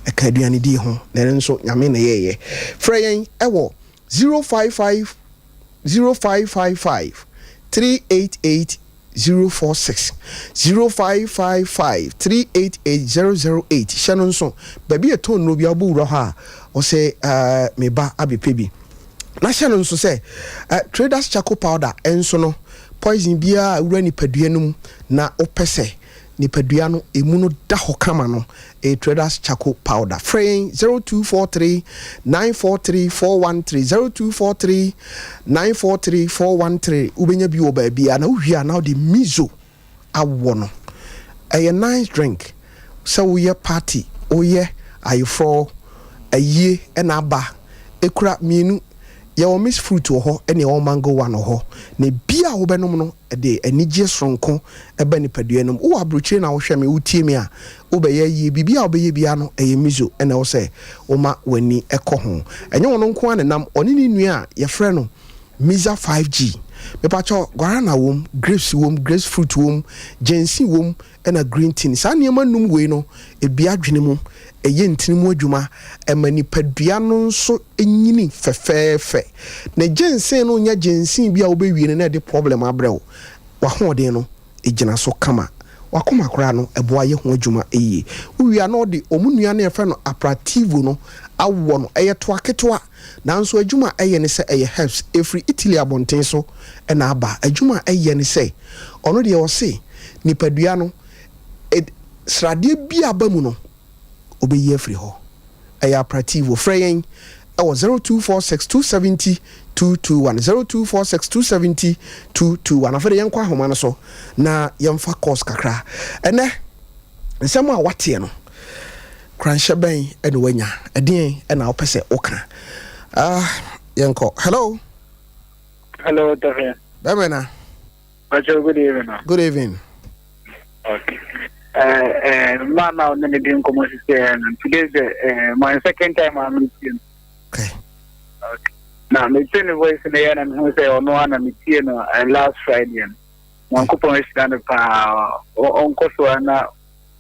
eka aduane di ho na eno nso nyame na ye freyen ewo 055 388 046 0555 388 008 Shannon so baby a ton no bi aburo ha o say me ba abepebi na Shannon so say traders charcoal powder enso no poison bia awura ni padua num na opese ni padua no emu no da hokama no traders charcoal powder frame 0243 943 413 0243 943 413 ubenya bi oba bia na uhia na the mizo awo no a nice drink so we party oye ayefro aye enaba ekura mienu Your miss fruit or ho, any old mango one or ho. Ne bia obenom a day, a nijia stronko, a benipaduanum, o a bruchin our shami utimia, obey ye bibia obey biano, a mizu, and I'll say, Oma when ni echo home. And you won't quan and nam on any near your friend, Misa 5G. Me pacho guarana womb, grapes fruit womb, jensi womb, and a green tin. Sanya manum weno, a biadrinum, a yentinimu juma, a mani pediano so enyini fe. Ne jensi no nya jensi bia obewi ne de problem abrɛw. Wa ho de no, e gina so kama. Wakoma kra no eboa ye ho adwuma eye. Uwia no de omunua na efe no aperativo no awo no eye to aketoa. Nanso adwuma eye ne se eye helps every Italy abonten so na aba adwuma eye ne se ono de wo se nipadua no srade bia ba mu no obeyi afri ho eye aperativo freyen ewo 0246270221 0246270221 afere yenkwa ahoma no so na yemfa course kakra ene nsem a wate no kranhye ben ene wanya eden ena opese oka yanko hello Tofia. Bemena Good evening. Good evening. Okay. Man, now let me be in commercial. Today's my second time I'm meeting. Okay. Now, me tell you voice in the air and who say no one I'm meeting last Friday. One coupon is done on Kosoana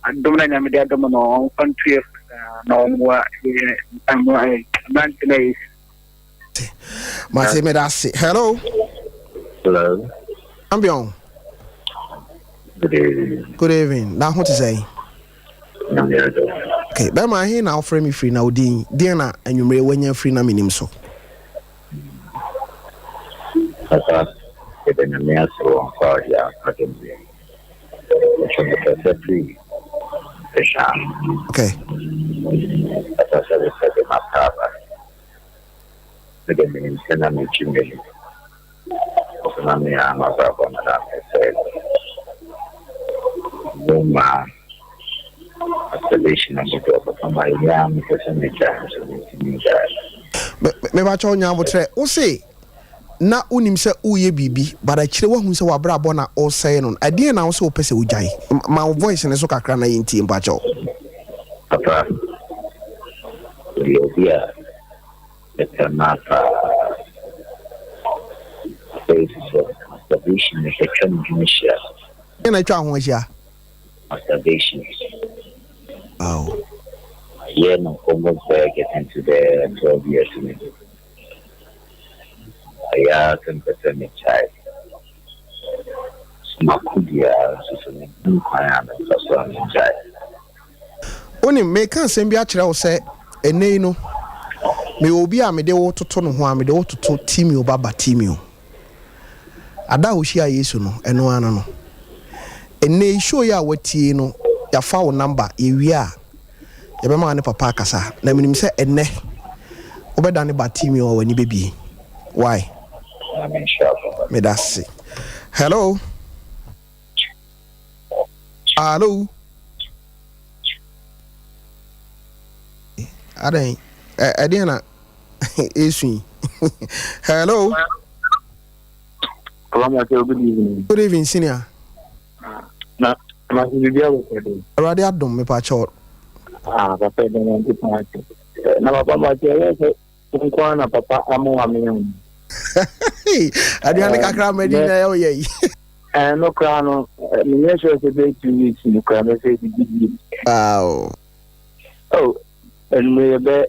and Dominion Media Domino on country no more. I'm not today. Hello. Hello. Ambion. Good evening. Good evening. Now what to say? Okay, but my here now frame me free now Diana and you may when you're free na Menim so. Papa, it's a mere so on fire, yeah, I can be. Okay. As I said, it's my papa. The Menim send a meeting. I'm a papa, madam, I said. No man. Observation of the top of my young person, the chance of me ba cho nya botre wo se na unim se uye bibi but a kire wo hu se wabra bo na o say no ade na wo se wo pese ujai my voice ne so kakra na yinti mba cho papa yeah the mapa basis of observation is a transmission na twa ho ahia observation. Oh. Yeah, no, almost get into the 12 years. I 10% child. Smakudia, so child. Oni me kan sem bi akire wo se enei no me obi a me de wo toto no ho a me de wo toto timi obaba timi o ada ho hia Yesu no eno ana no enei show ya watie no ya fa wo number ewia ya be ma ne papa kasa na Menim se enne obeda ne batimi o wani bebi why I'm sure me that see hello Aden Ediana Esu hello Good evening. Good evening senior Na Masibia was already adom me pa cho papa don't want to na papa ma tell say na papa amo ame Adiana kakra medina yo ye no kra no me yes say be 2 weeks no kra me say di wow oh and me be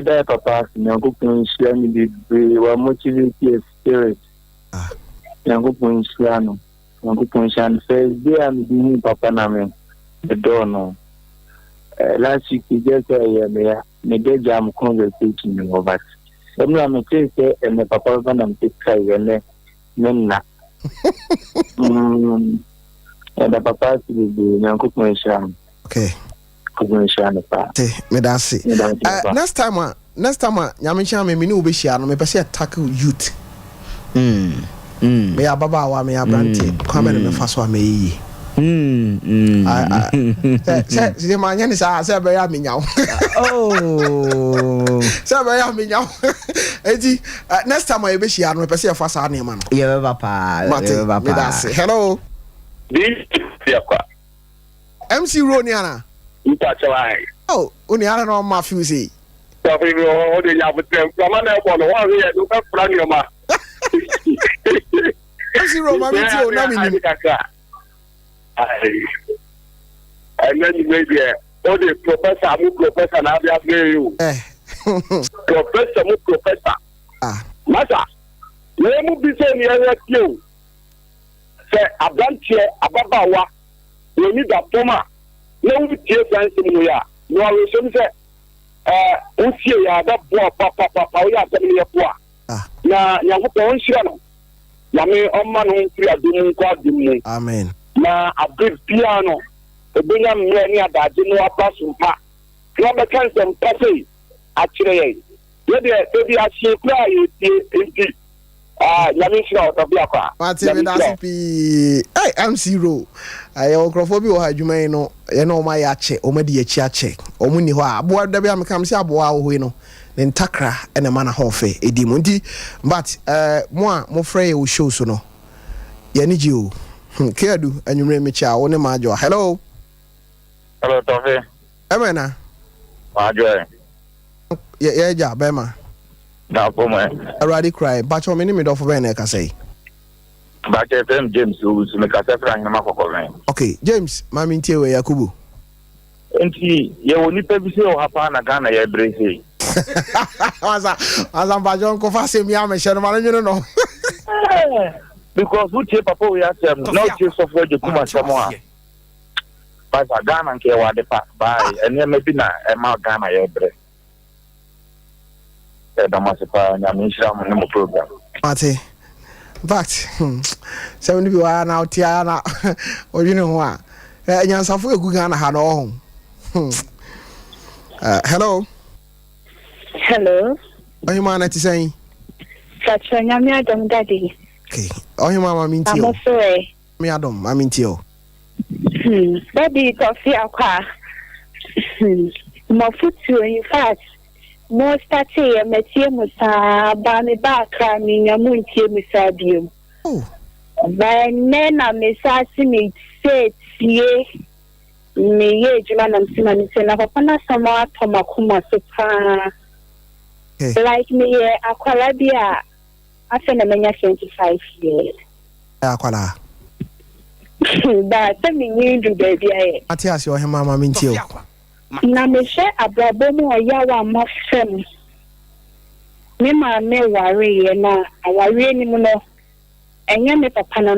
there papa na go kun share me the wa motivate spirit na go kun share no na go kun share first day am di papa na me the door no last week just me get jam conversation over I'm not say and the papa when I'm take try and na and the papa to the yanko mention okay mention pa me that see next time nyamencha me ni obehia no me pese tackle youth me ababa wa me abrante kwame me fa so ameyi Say my name is I say be ya me nyaw. Oh. Say be ya me nyaw. Enti next time I be share no person fa sa na ma no. Yeah, papa. Hello. This Tofiakwa. MC Roniana. Mpachawai. Oh, Uniana no ma feel say. Tofiakwa o de ya butem. Mama na ko no wa we do ka fra ni ma. MC Roma mi ti o na mi ni. And then maybe all the professor now they are you. Professor. Masa, we mu bi say ni ere you. Say abrantie ababawa. We need a poma. No we tie fancy mu ya. No we so say unsie ya da bo papa we ya tell me po. Na Nyankopɔn nhyira no. Na me ɔma no mfiri adum nkɔ adum. Amen. Na abib piano ebenya mmere ni adaje no aba Sompa. Na be kan sem pase akyere ye. Ye de ebi ahye kra ye enti nyame nhyira Tofiakwa. Mate me da pi. Hey, MC Ro. Aye okrofo bi wo ha adwuma yi no, ye no ma ya ache, o ma di achi ache. O mu ni ho a abo da bi am kam se abo a wo hoi no. Ne ntakra ene ma na hofe edi mu nti but mo a mo frɛ ye wo show so no. Ye ni ji o. Kedu anwumre me cha wo ne ma jo. Hello. Hello Tofi. Emena. Ma jo. Ye ja be ma. Na po mo. Already cry. But o me ni me do for be na ka say. Ba ke tem James who me ka se fra nyama kokoro. Okay, James, ma mi ntie we Yakubu. Enti ye woni pa bi se o hapa na Ghana ye brese. Asa bajon ko fa se mi am she no ma no. Because who take papa we ask them no take software de kuma samo. But Ghana nke wa de pass by and me bi na e ma Ghana ye bre. Da ma se pa nya mi shira mo no program. Mate. In fact, 70 bi wa na otia na odwene ho a. Nyansafo egu Ghana ha no ho. Hello. Hello. Ohima na ti saying? Sacha nyame adom daddy. Okay. Ohima ma minti o. Amosore. Me adom ma minti o. Daddy Tofiakwa. Mo futu in fact mo started e metie musa ba me ba kra mi nyamu ntie musa biom. Oh. Ba na me sa si me se tie me ye juma na msima ni se na papa na sama atoma kuma so pa. Like me akwala bia afa na menya 25 years. Akwala. Ba se me ndu baby aye. Matias yo hema ma minti o. Na me she abrabo mu oyawa mafem. Me ma me ware ye na aware ni mu no. Enye me papa na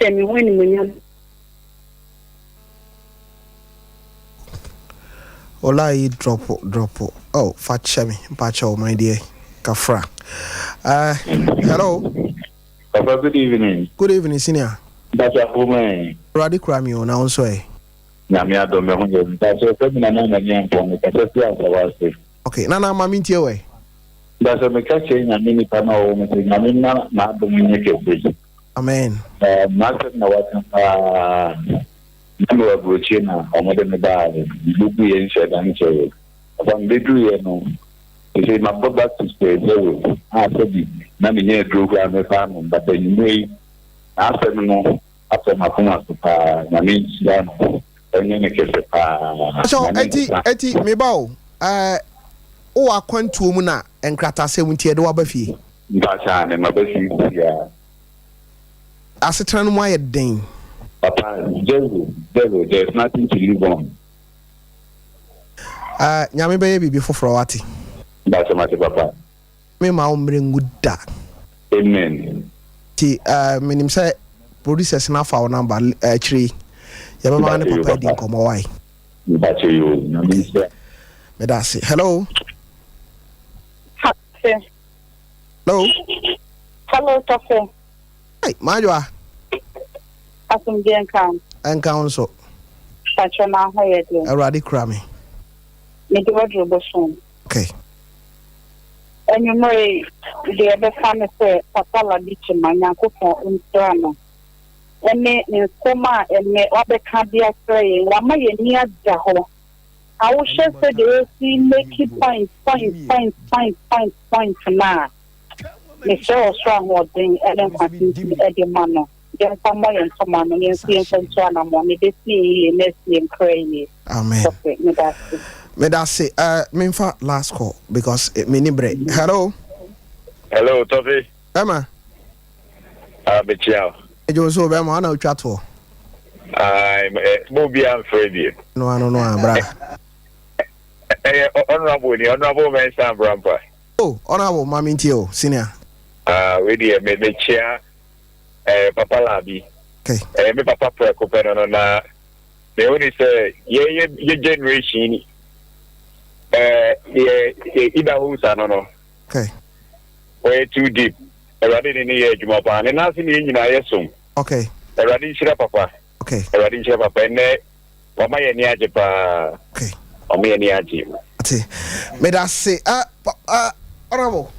se me woni mu nyam. Olai drop. Oh, fat chemi. Pacho, my dear. Kafra. Hello. Papa, good evening. Good evening, senior. That's a woman. Radi Cramio, now on so. Namia don't know. That's a feminine name for me. Okay, Nana Maminti away. That's a mechanic and mini panel. Namina, not the Amen. Martin, number of Ruchina, or Madame Bad, Lupi and Shed and Cherry. Upon Bedru, he said, my brother to stay low. I said, Nammy drove around the farm, but then you may after no, after my Puma, Namin, and then a case of so, Etty, me bow. Oh, I quant to Muna and Crata 70 at Wabafi. Bashan and my best, yeah. As a turn wired dame. Papa, there's nothing to live on. Nyame baby before Frowati. That's a matter, Papa. Me ma umring good da. Amen. Ti Menim say producers na fa number 3. Yaba ma ne papa di komo wai. That's you. Me da say hello. Hello. Hello, Tofi. Hey, Majwa. Asum bien kan. En kan so. Sacha na ho ye de. Already crami. Me di wodro bo so. Okay. Enyu mo de be fa me se papa la di chima nyankopon ntrano. ene nkoma ene obeka dia say wa ma ye ni agya ho I will share so they see make it point na me show strong what thing and then continue the man then come and come on and see and so on money they see next year crazy amen me that say me for last call because Menim break. Hello Tofi Emma Bechiao ejo so be ma na utwa to mo bia Freddy no bra honorable mention Brampa. Oh, honorable Mami Tio, senior. We dear me chair, Papa Labi. Okay. Me Papa Precopeno na. They only say, your generation. Ida who's no. Okay. Way too deep. Already in the age, Jumapan, and nothing in I assume. Okay. Already shira Papa. Okay. Already shira Papa, and Mama Yaniaja. Okay. Omi Yaniaji. Me that say honorable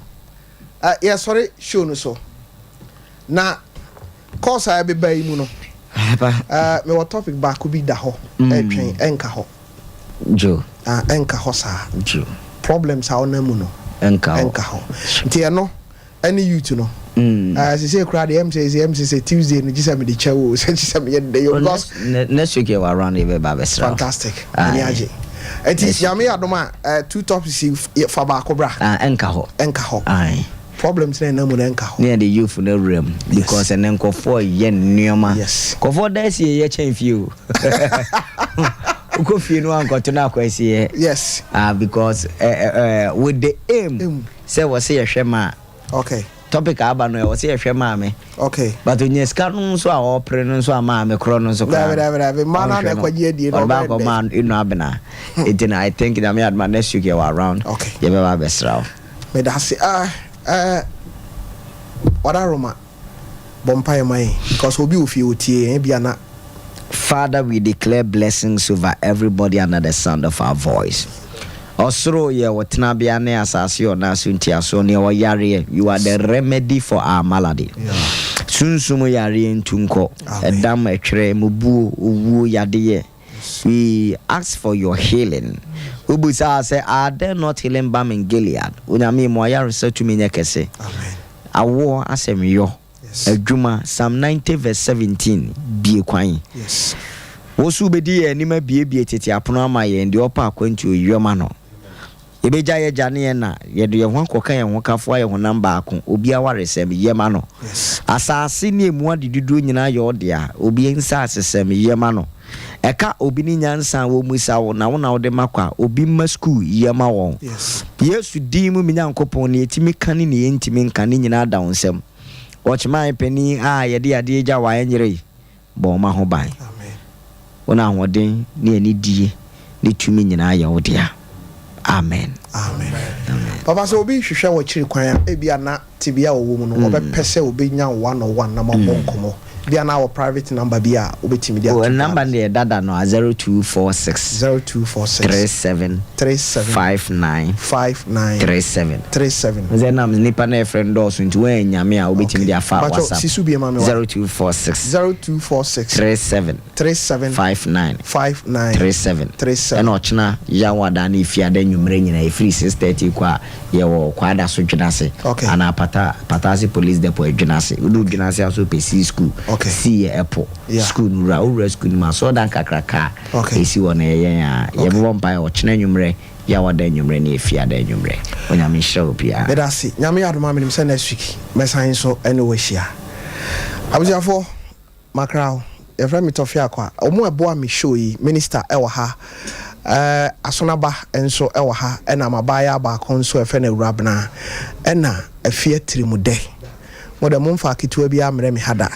yeah sorry show no so na course I be by mu no me what topic back could be da ho twen enka ho jo enka ho sa jo problems how na mu no enka ho ntia no any youth no say crowd MC Tuesday no gisa me the chawo say gisa me the day because next week you around the baba fantastic aniaje it is yami adoma two topics for ba cobra enka ho aye problems na mu enka ho near the youth no room because and then for yen nyoma yes ko for this ye chen few ko fie no anko to na kwasi yes because with the aim say we say hwema okay topic aba no we say hwema me okay but onye ska no so a opre no so ama me kro no so ka mana na kwaje die no ba ko man inu abena it I think that me adma next week you around okay you be ba besra me da say oda roma bompaye mai because obi ofie otie bia na. Father, we declare blessings over everybody under the sound of our voice. Osoro ye wotena bia ne asase ona sunti aso ne wo yare you are the remedy for our malady. Sunsumu yare ntunko edam etwere mubu owu yade. We ask for your healing. Ubusa say are there not healing balm in Gilead? Unyame mo yare se tumi nyekese. Amen. Awo asem yo. Adwuma Psalm 90 verse 17 bie kwan. Yes. Wosu bedi enima bie tete apono ama ye ndi opa akwantu oyoma no. Ebeja ye jane na ye de ho akoka ye ho kafo ye ho namba ako obi awaresem yema no. Yes. Asase ni emu adidudu nyina ye odia obi nsa asesem yema no. Eka obi ni nyansa wo musa wo na wo na wo de makwa obi ma school yema won. Yes. Yesu di mu minyankopon ne etimi kane ne entimi nkane nyina da wonsem. Watch my penny yedi ade ja wa enyere bo ma ho ban amen wona hoden ne ani die ne tumi nyina ya wodia amen papa so obi hwehwe wo kiri kwan e bia na tibia wo mu no obepese obi nya 101 na mabonkomo bia na wo private number bia obetimi dia number ne dada no 0246 37 59 37 zenam nipa na friend dos nti we nyame a obetimi dia fa WhatsApp 0246 37 59 37 eno china ya wada na ifia da nwumre nyina e free 630 kwa ye wo kwada so dwinase ana patasi police depot dwinase udu dwinase aso pesi school see airport school nura school ma so dan kakraka esi wona ye ya ye bo mpa o china nwumre ya wada nwumre na ifia da nwumre onyame show pia bedasi nyame adoma menim say next week mesan so anyway hia abujafo makrao efra mi Tofiakwa omo ebo am show yi minister ewa ha asonaba enso ewa ha ena mabaya ba konso efe na urabna ena afie trimude moda momfa kitua bia amre mi hada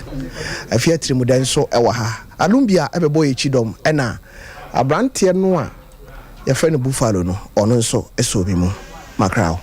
afie trimude enso ewa ha alumbia ebebo yechidom ena abrante no a yefe no buffalo no ono nso eso bi mu makrao